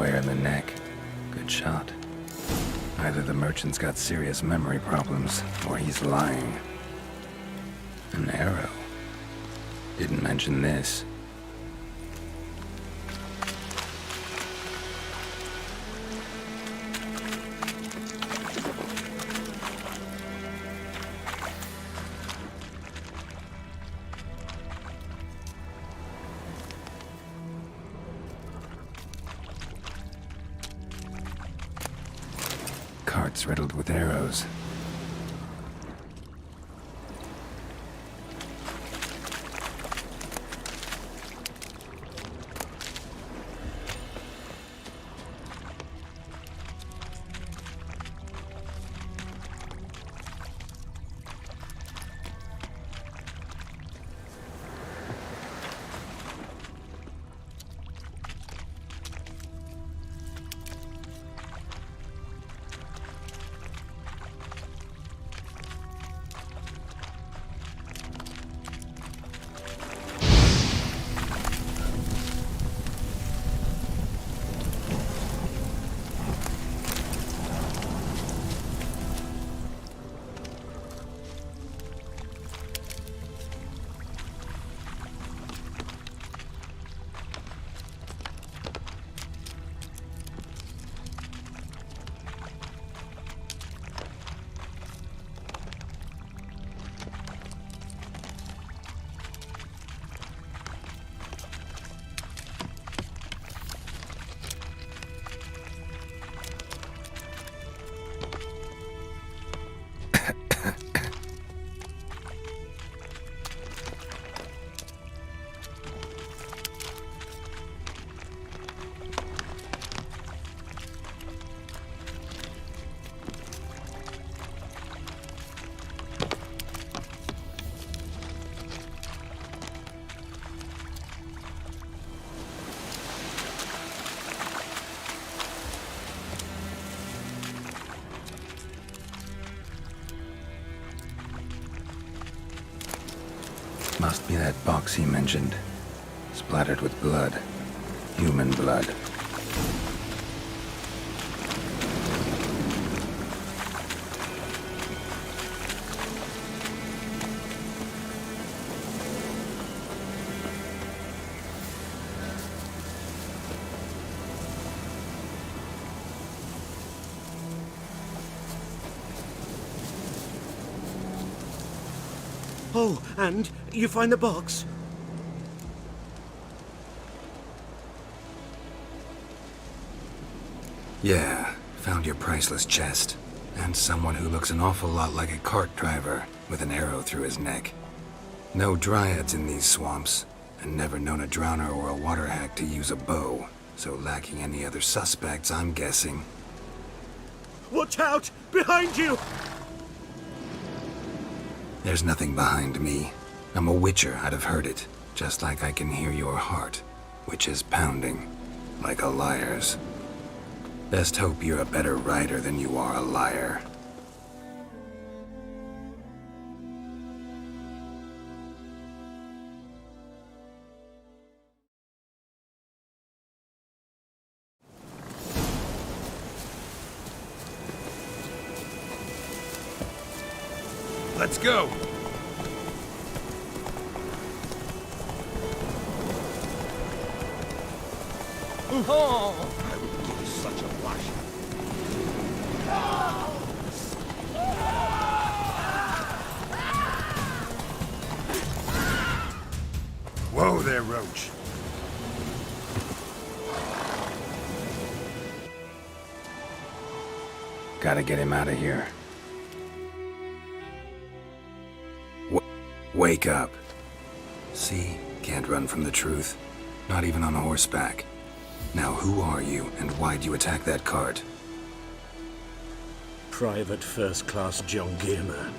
square in the neck. Good shot. Either the merchant's got serious memory problems, or he's lying. An arrow. Didn't mention this. Carts riddled with arrows. Must be that box he mentioned. Splattered with blood. Human blood. Oh, and you find the box? Yeah, found your priceless chest. And someone who looks an awful lot like a cart driver with an arrow through his neck. No dryads in these swamps, and never known a drowner or a water hack to use a bow. So lacking any other suspects, I'm guessing. Watch out! Behind you! There's nothing behind me. I'm a witcher, I'd have heard it. Just like I can hear your heart, which is pounding, like a liar's. Best hope you're a better rider than you are a liar. Let's go! Oh! I would give you such a wash. Whoa there, Roach. Gotta get him out of here. Wake up. See? Can't run from the truth. Not even on horseback. Now who are you, and why'd you attack that cart? Private First Class John Gilmer,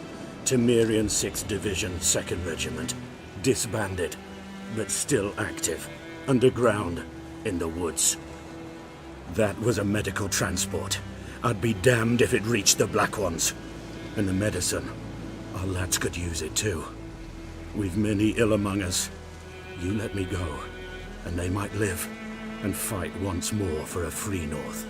Temerian 6th Division, 2nd Regiment. Disbanded, but still active. Underground, in the woods. That was a medical transport. I'd be damned if it reached the Black Ones. And the medicine, our lads could use it too. We've many ill among us. You let me go, and they might live. and fight once more for a free North.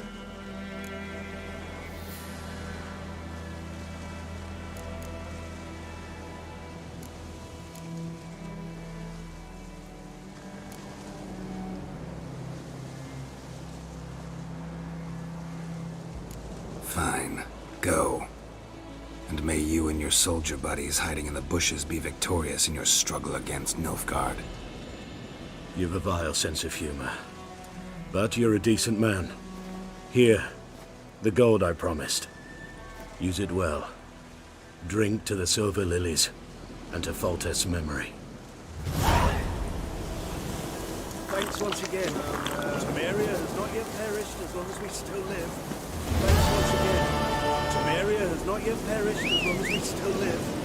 Fine. Go. And may you and your soldier buddies hiding in the bushes be victorious in your struggle against Nilfgaard. You've a vile sense of humor. But you're a decent man. Here, the gold I promised. Use it well. Drink to the silver lilies, and to Foltest's memory. Thanks once again. Temeria has not yet perished as long as we still live. Thanks once again. Temeria has not yet perished as long as we still live.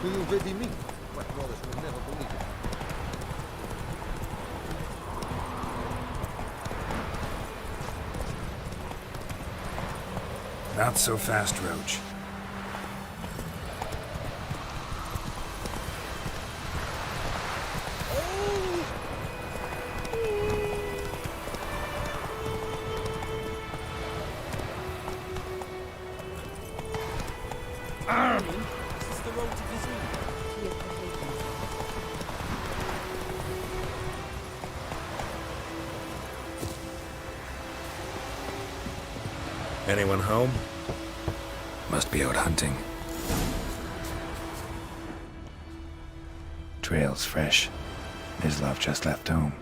Qui non vedi me? My brothers will never believe it. Not so fast, Roach. This is the road to Kazoo. Anyone home? Must be out hunting. Trail's fresh. Mislav just left home.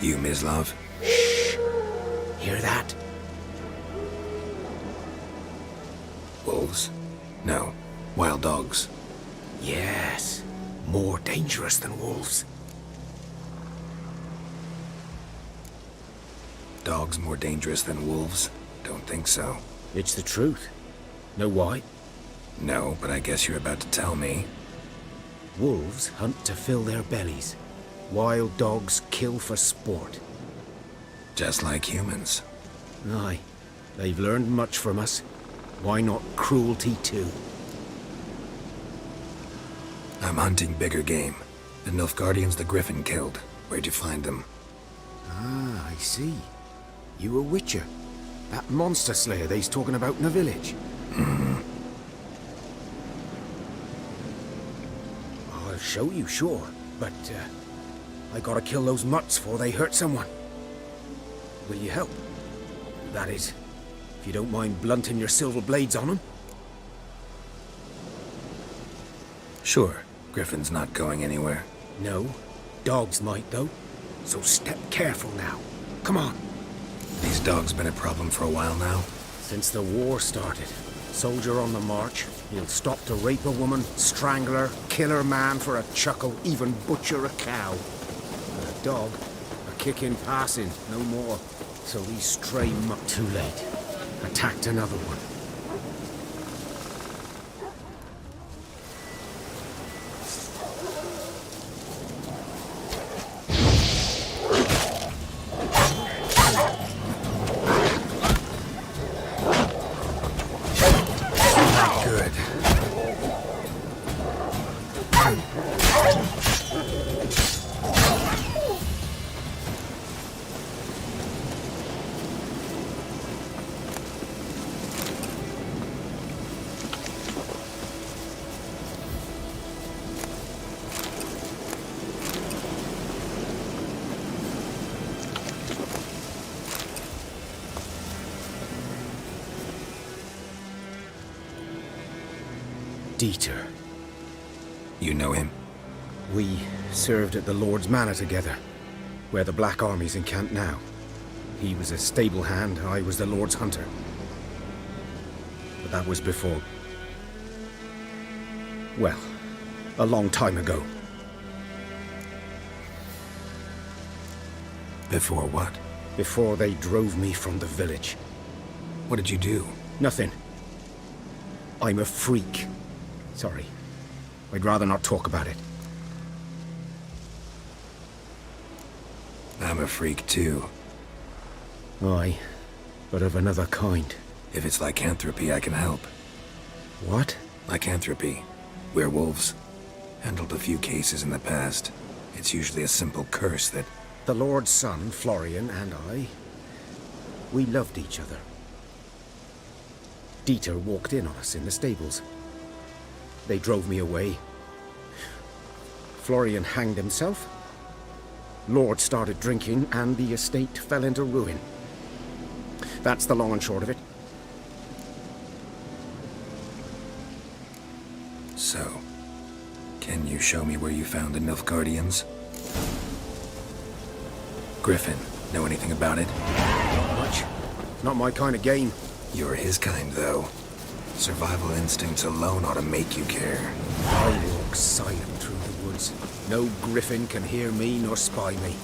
You, Mislav? Shh! Hear that? Wolves? No. Wild dogs. Yes. More dangerous than wolves. Dogs more dangerous than wolves? Don't think so. It's the truth. Know why? No, but I guess you're about to tell me. Wolves hunt to fill their bellies. Wild dogs kill for sport. Just like humans. Aye. They've learned much from us. Why not cruelty too? I'm hunting bigger game. The Nilfgaardians the Griffin killed. Where'd you find them? Ah, I see. You a witcher. That monster slayer they's talking about in the village. Mm-hmm. I'll show you, sure. But, I gotta kill those mutts before they hurt someone. Will you help? That is, if you don't mind blunting your silver blades on them. Sure. Griffin's not going anywhere. No. Dogs might, though. So step careful now. Come on. These dogs been a problem for a while now? Since the war started. Soldier on the march. He'll stop to rape a woman, strangle her, kill her man for a chuckle, even butcher a cow. And a dog, a kick in passing, no more. So these stray muck too late. Attacked another one. Dieter. You know him? We served at the Lord's Manor together, where the Black Army's encamped now. He was a stable hand, I was the Lord's hunter. But That was before... well, a long time ago. Before what? Before they drove me from the village. What did you do? Nothing. I'm a freak. Sorry. I'd rather not talk about it. I'm a freak too. Aye, but of another kind. If it's lycanthropy, I can help. What? Lycanthropy. Werewolves. Handled a few cases in the past. It's usually a simple curse that... The Lord's son, Florian, and I... we loved each other. Dieter walked in on us in the stables. They drove me away. Florian hanged himself. Lord started drinking, and the estate fell into ruin. That's the long and short of it. So, can you show me where you found the Nilfgaardians? Griffin, know anything about it? Not much. Not my kind of game. You're his kind, though. Survival instincts alone ought to make you care. I walk silent through the woods. No griffin can hear me nor spy me.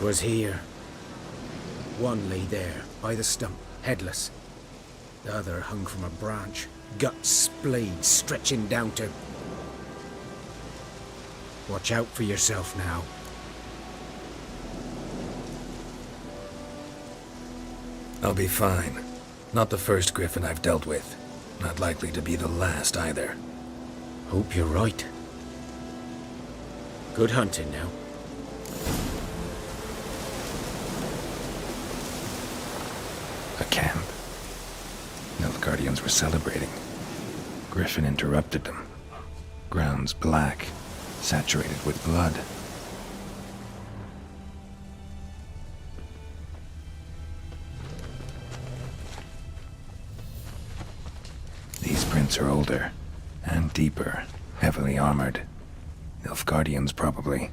Was here. One lay there, by the stump, headless. The other hung from a branch, guts splayed, stretching down to... Watch out for yourself now. I'll be fine. Not the first griffin I've dealt with. Not likely to be the last either. Hope you're right. Good hunting now. A camp. Nilfgaardians were celebrating. Griffin interrupted them. Grounds black, saturated with blood. These prints are older, and deeper, heavily armored. Nilfgaardians, probably.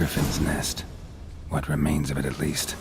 Griffin's nest. What remains of it, at least.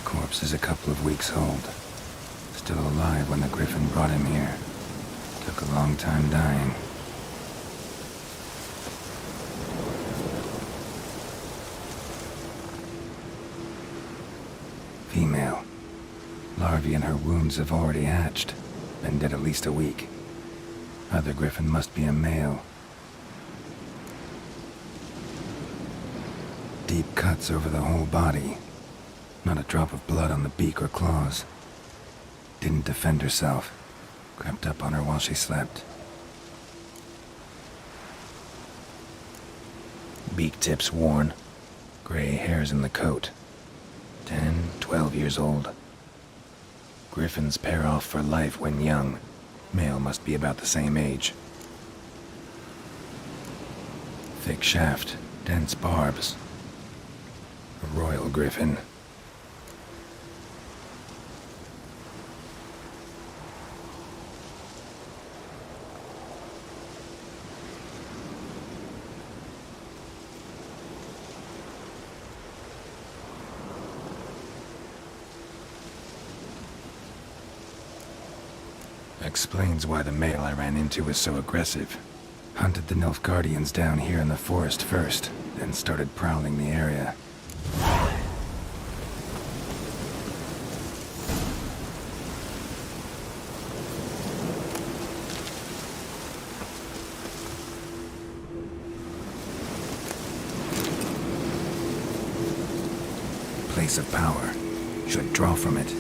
Corpse is a couple of weeks old. Still alive when the Griffin brought him here. Took a long time dying. Female. Larvae in her wounds have already hatched. Been dead at least a week. Other Griffin must be a male. Deep cuts over the whole body. Not a drop of blood on the beak or claws. Didn't defend herself. Crept up on her while she slept. Beak tips worn. Gray hairs in the coat. 10, 12 years old. Griffins pair off for life when young. Male must be about the same age. Thick shaft, dense barbs. A royal griffin. Explains why the male I ran into was so aggressive. Hunted the Nilfgaardians down here in the forest first, then started prowling the area. Place of power. Should draw from it.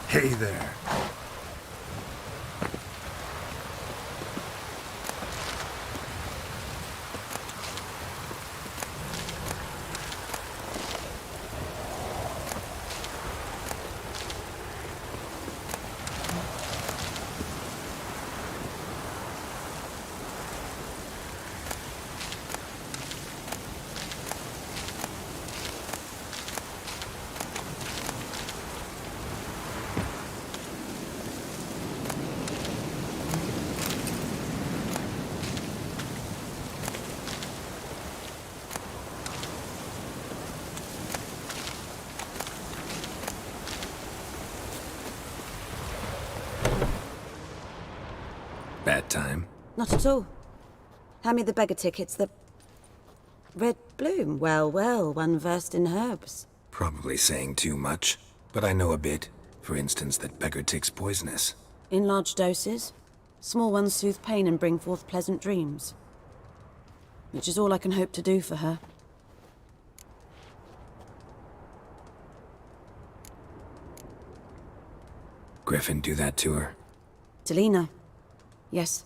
Hey there. that time. Not at all. Hand me the beggar tickets, the... Red bloom. Well, well, one versed in herbs. Probably saying too much, but I know a bit. For instance, that beggar tick's poisonous. In large doses. Small ones soothe pain and bring forth pleasant dreams. Which is all I can hope to do for her. Griffin do that to her? Delina. Yes.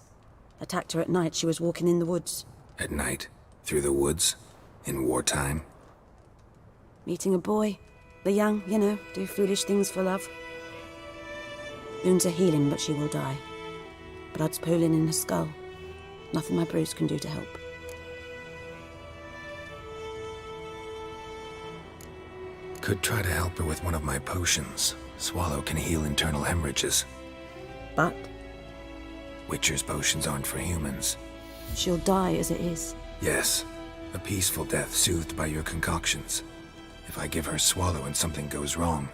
Attacked her at night. She was walking in the woods. At night? Through the woods? In wartime? Meeting a boy. The young, you know, do foolish things for love. Wounds are healing, but she will die. Blood's pooling in her skull. Nothing my bruise can do to help. Could try to help her with one of my potions. Swallow can heal internal hemorrhages. But? Witcher's potions aren't for humans. She'll die as it is. Yes. A peaceful death soothed by your concoctions. If I give her Swallow and something goes wrong,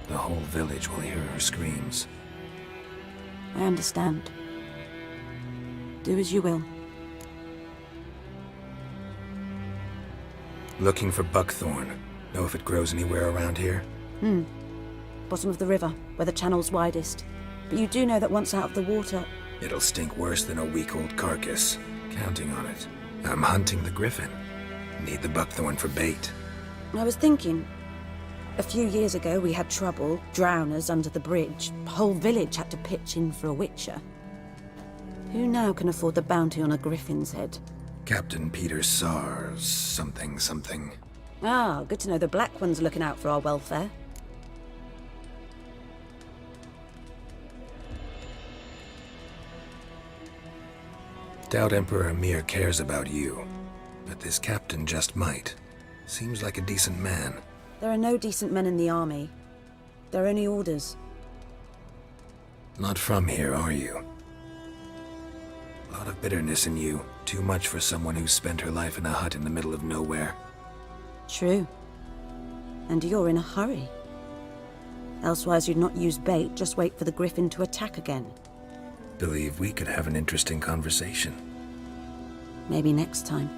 the whole village will hear her screams. I understand. Do as you will. Looking for buckthorn. Know if it grows anywhere around here? Bottom of the river, where the channel's widest. But you do know that once out of the water... It'll stink worse than a week-old carcass. Counting on it. I'm hunting the griffin. Need the buckthorn for bait. I was thinking... A few years ago we had trouble, drowners under the bridge. The whole village had to pitch in for a witcher. Who now can afford the bounty on a griffin's head? Captain Peter Sars... something. Ah, good to know the Black One's looking out for our welfare. Doubt Emperor Emir cares about you. But this captain just might. Seems like a decent man. There are no decent men in the army. They're only orders. Not from here, are you? A lot of bitterness in you. Too much for someone who spent her life in a hut in the middle of nowhere. True. And you're in a hurry. Elsewise you'd not use bait, just wait for the griffin to attack again. Believe we could have an interesting conversation. Maybe next time.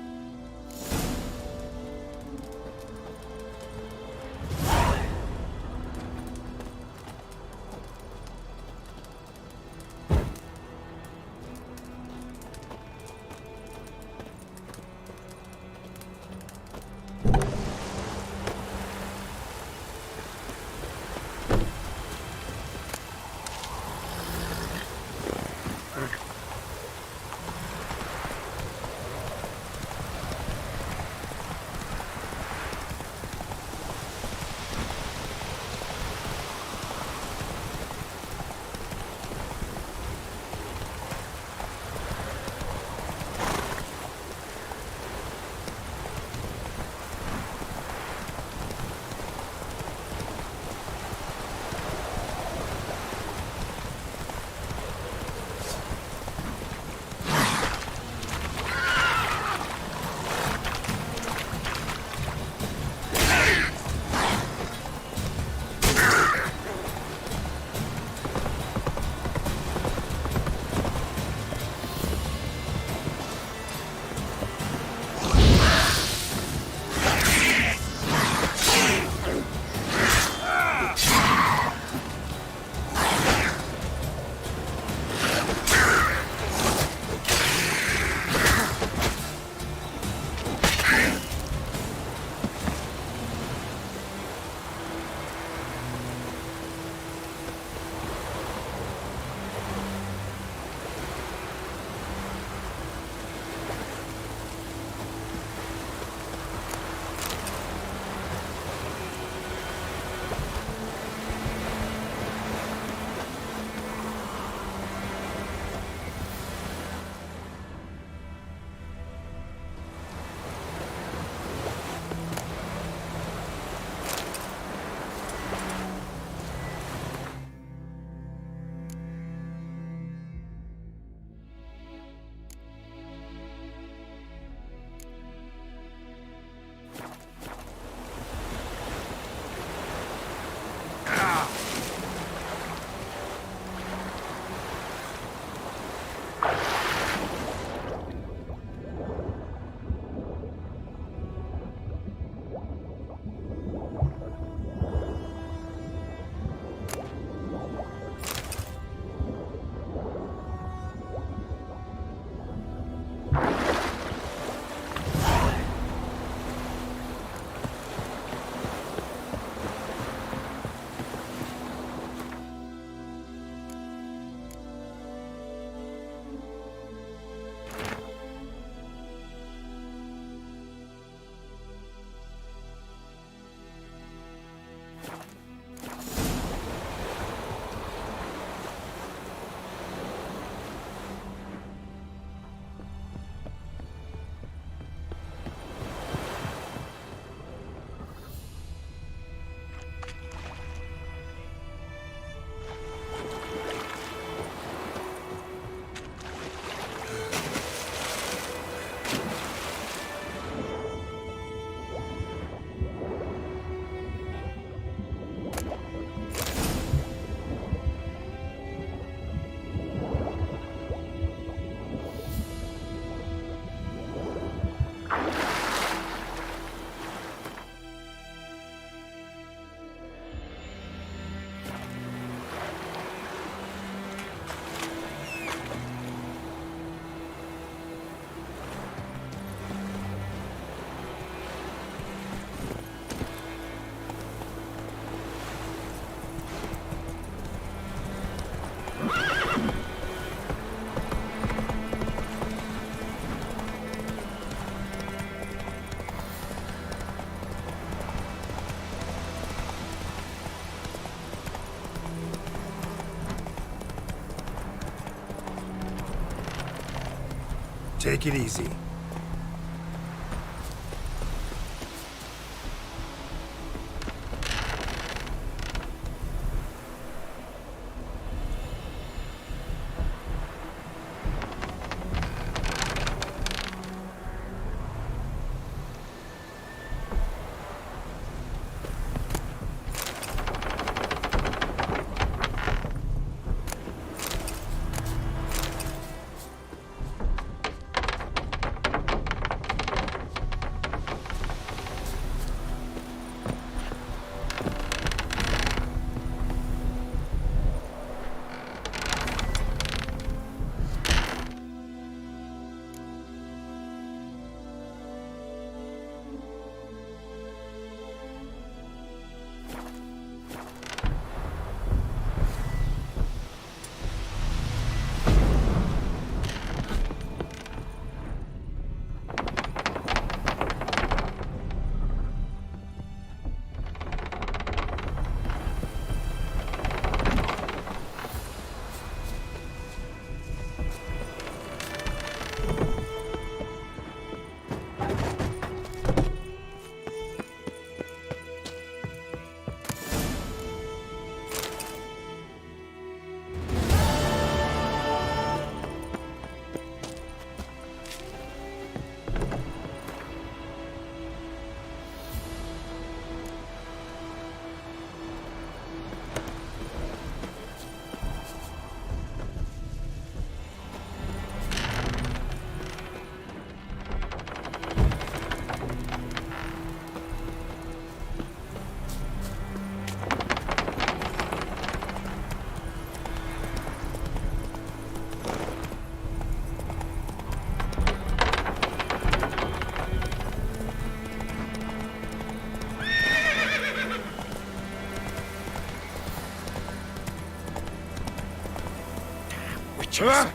Take it easy. Ah!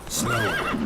Slower.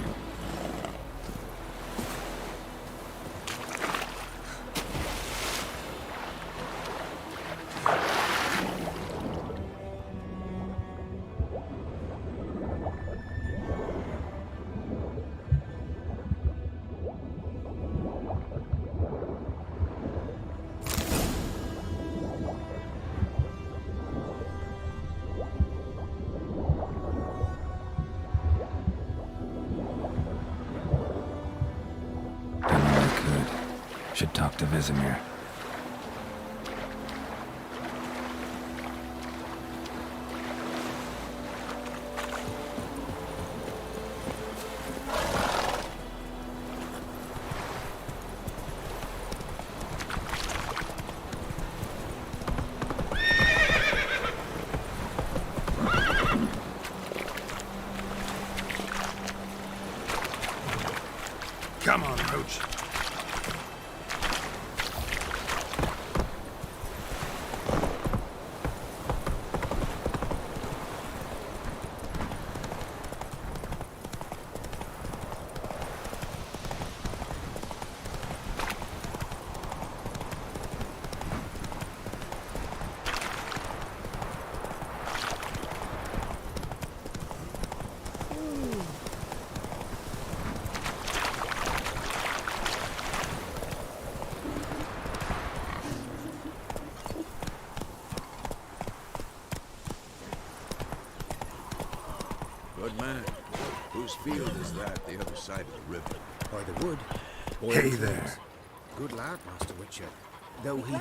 Should talk to Vesemir. Come on, Roach. Good man. Whose field is that, the other side of the river? By the wood. Hey there. Good lad, Master Witcher. Though he...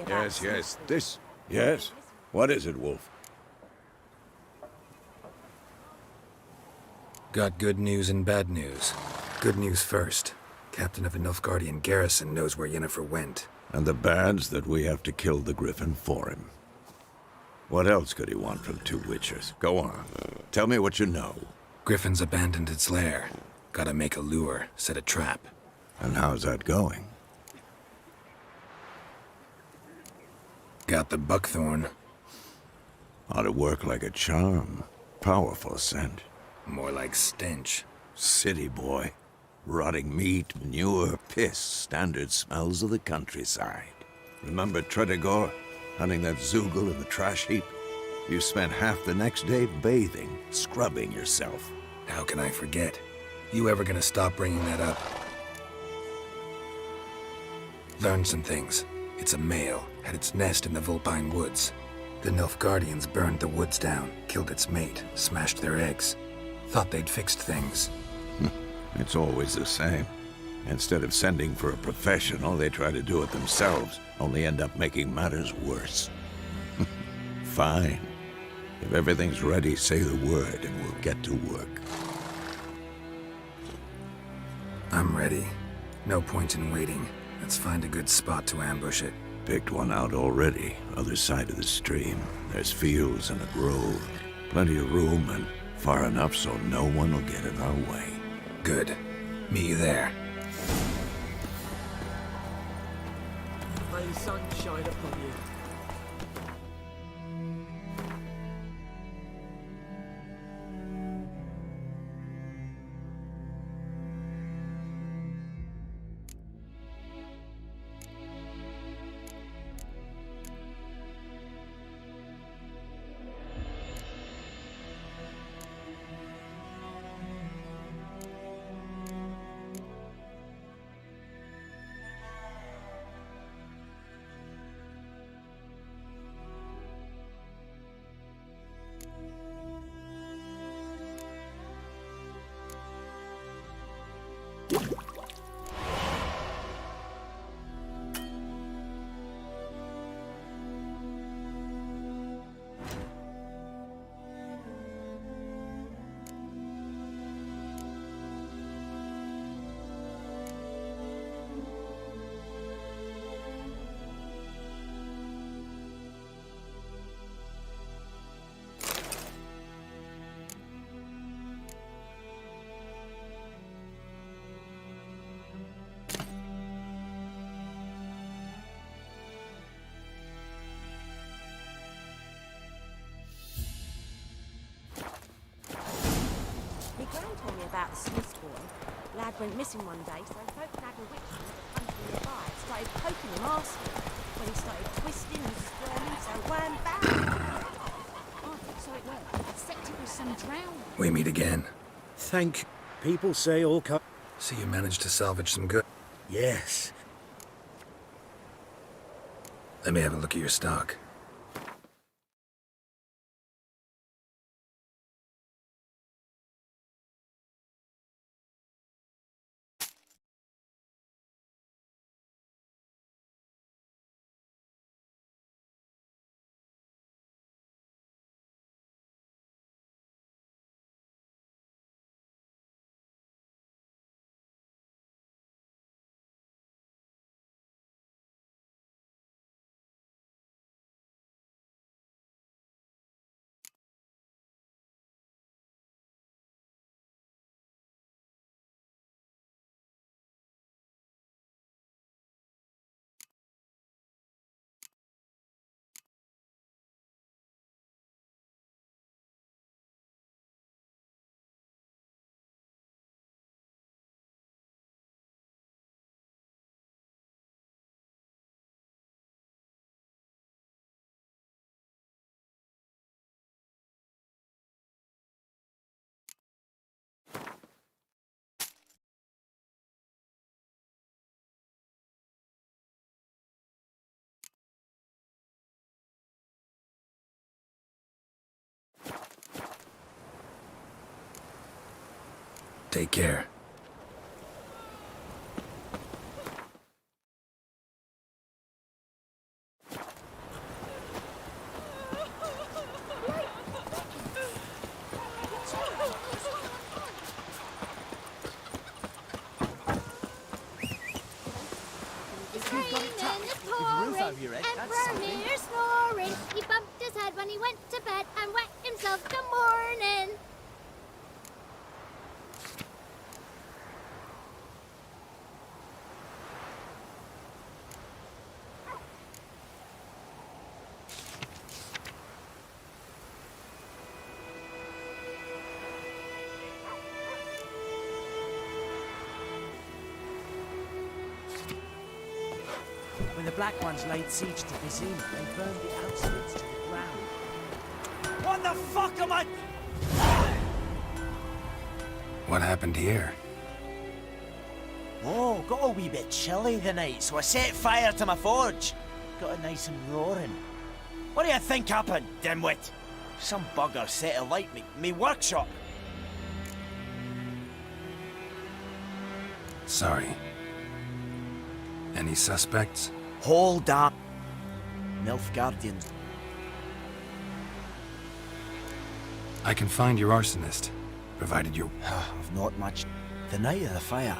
Yes, this. Yes? What is it, Wolf? Got good news and bad news. Good news first. Captain of a Nilfgaardian garrison knows where Yennefer went. And the bad's that we have to kill the Griffin for him. What else could he want from two Witchers? Go on. Tell me what you know. Griffin's abandoned its lair. Gotta make a lure, set a trap. And how's that going? Got the buckthorn. Ought to work like a charm. Powerful scent. More like stench. City boy. Rotting meat, manure, piss, standard smells of the countryside. Remember Tredegor, hunting that Zoogle in the trash heap? You spent half the next day bathing, scrubbing yourself. How can I forget? You ever gonna stop bringing that up? Learned some things. It's a male, had its nest in the Vulpine Woods. The Nilfgaardians burned the woods down, killed its mate, smashed their eggs. Thought they'd fixed things. It's always the same. Instead of sending for a professional, they try to do it themselves, only end up making matters worse. Fine. If everything's ready, say the word and we'll get to work. I'm ready. No point in waiting. Let's find a good spot to ambush it. Picked one out already, other side of the stream. There's fields and a grove. Plenty of room and far enough so no one will get in our way. Good. Meet you there. May the sun shine upon you. Told me about the Smith's boy. Lad went missing one day, so folk nag a witch from the country nearby started poking him, asking. When he started twisting and squirming, so wham bam. Oh, so it worked. Except it was some drowning. We meet again. Thank you. People say all So you managed to salvage some good? Yes. Let me have a look at your stock. Take care. Emperor snoring. He bumped his head when he went to bed and wet himself till morning. When the Black Ones laid siege to Vizima, they burned the outskirts to the ground. What the fuck am I... What happened here? Oh, got a wee bit chilly the night, so I set fire to my forge. Got it nice and roaring. What do you think happened, dimwit? Some bugger set alight me workshop. Sorry. Any suspects? Hold on. Nilfgaardians. I can find your arsonist, provided you... I've not much. The night of the fire.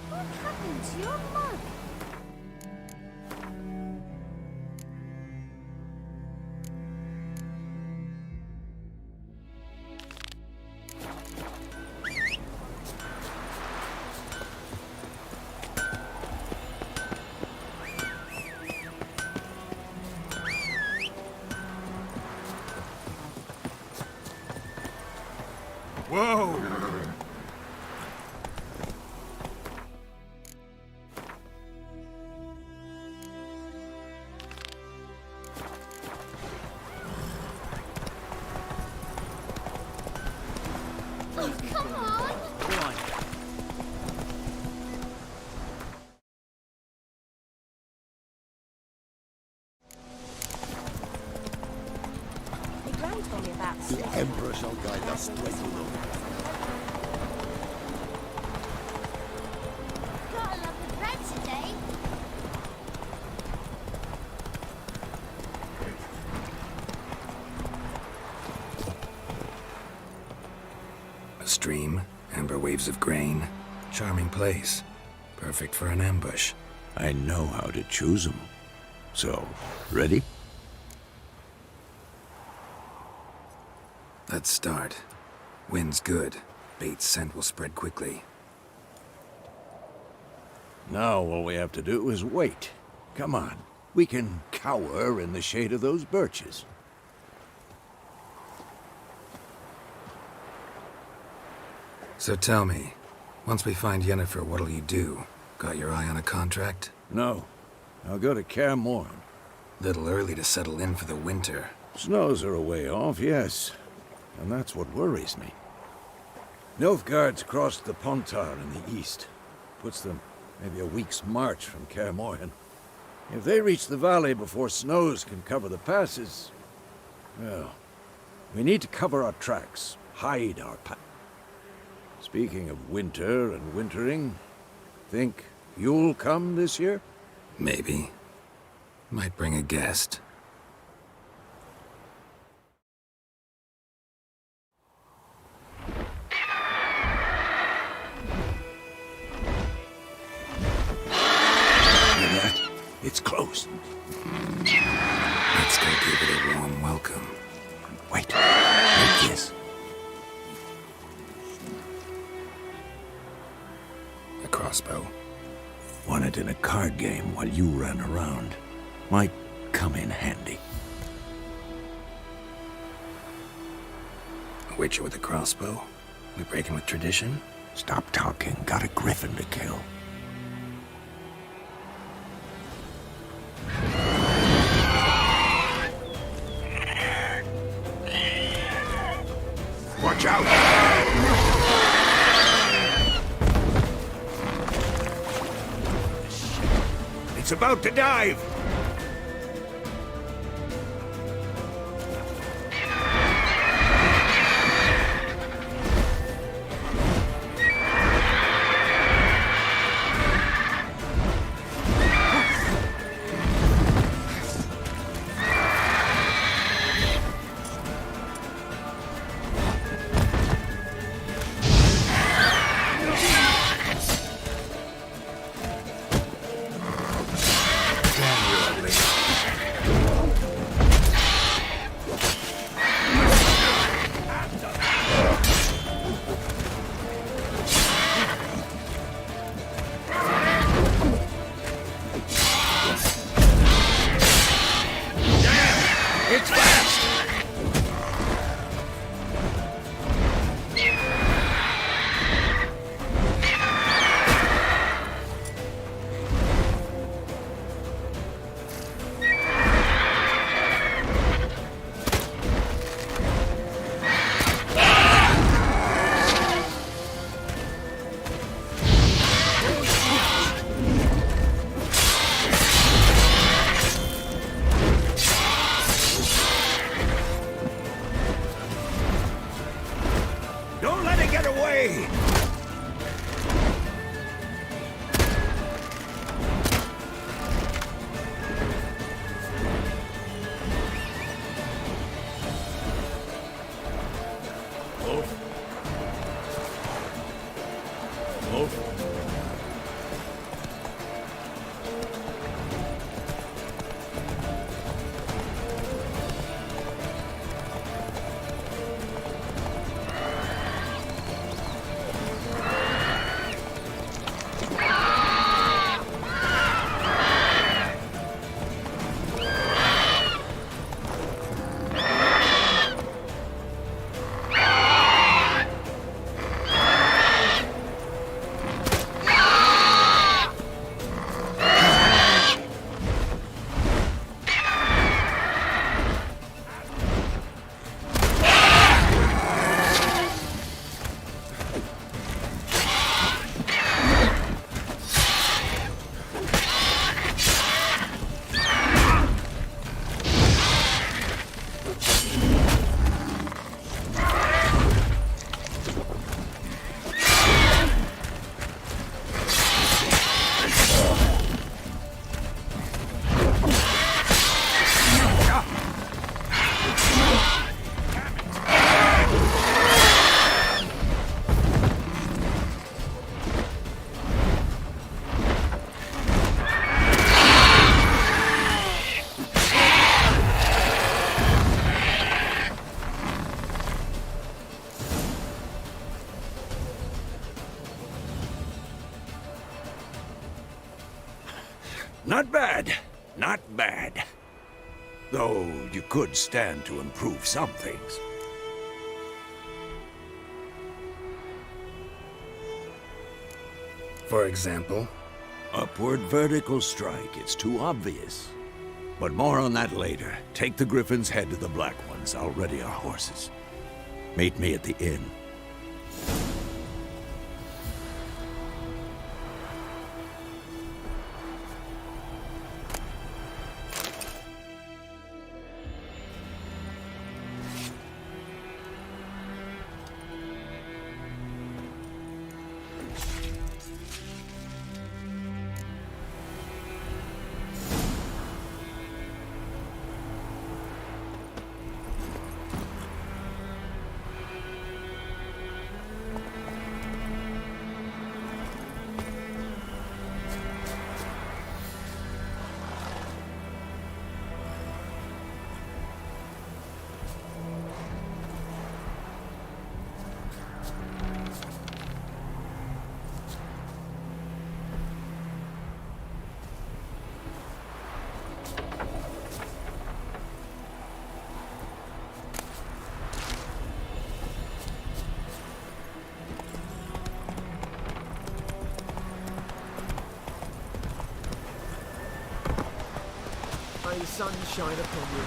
What happened to your mug? Whoa! Oh, come on! Go on. My gran told me about The Emperor shall guide us straight along. Gotta love the bread today. A stream, amber waves of grain. Charming place. Perfect for an ambush. I know how to choose them. So, ready? Let's start. Wind's good. Bait's scent will spread quickly. Now all we have to do is wait. Come on. We can cower in the shade of those birches. So tell me, once we find Yennefer, what'll you do? Got your eye on a contract? No. I'll go to Kaer Morhen. Little early to settle in for the winter. Snows are a way off, yes. And that's what worries me. Nilfgaard's crossed the Pontar in the east. Puts them maybe a week's march from Kaer Morhen. If they reach the valley before snows can cover the passes... well, we need to cover our tracks, hide our path. Speaking of winter and wintering, think you'll come this year? Maybe. Might bring a guest. Hear that? It's close. Let's go give it a warm welcome. Wait. Like this. A crossbow. Won it in a card game while you ran around. Might come in handy. A witcher with a crossbow? We breaking with tradition? Stop talking. Got a griffin to kill. Watch out! It's about to dive! Oh? Not bad. Not bad. Though you could stand to improve some things. For example? Upward vertical strike. It's too obvious. But more on that later. Take the Griffin's head to the Black Ones. I'll ready our horses. Meet me at the inn. May the sun shine upon you.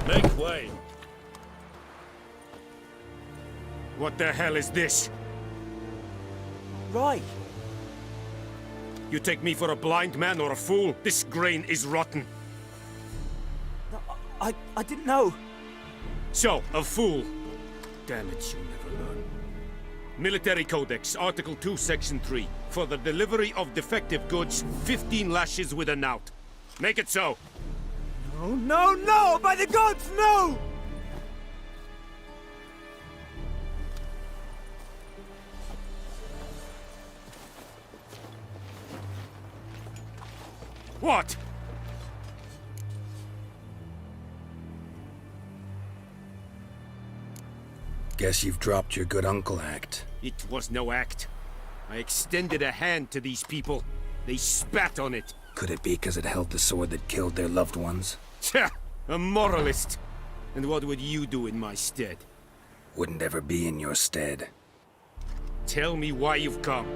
Make way. What the hell is this? Right. You take me for a blind man or a fool? This grain is rotten. I didn't know. So, a fool. Damn it, you'll never learn. Military Codex, Article 2, Section 3. For the delivery of defective goods, 15 lashes with a knout. Make it so. No, no, no! By the gods, no! What? Guess you've dropped your good uncle act. It was no act. I extended a hand to these people. They spat on it. Could it be because it held the sword that killed their loved ones? Tch! A moralist. And what would you do in my stead? Wouldn't ever be in your stead. Tell me why you've come.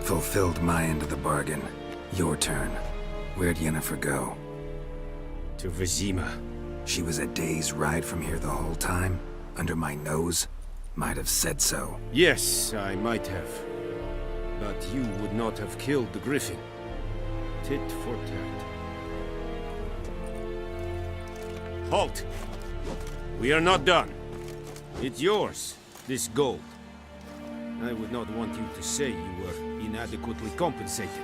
Fulfilled my end of the bargain. Your turn. Where'd Yennefer go? To Vizima. She was a day's ride from here the whole time? Under my nose? Might have said so. Yes, I might have. But you would not have killed the griffin. Tit for tat. Halt! We are not done. It's yours, this gold. I would not want you to say you were inadequately compensated.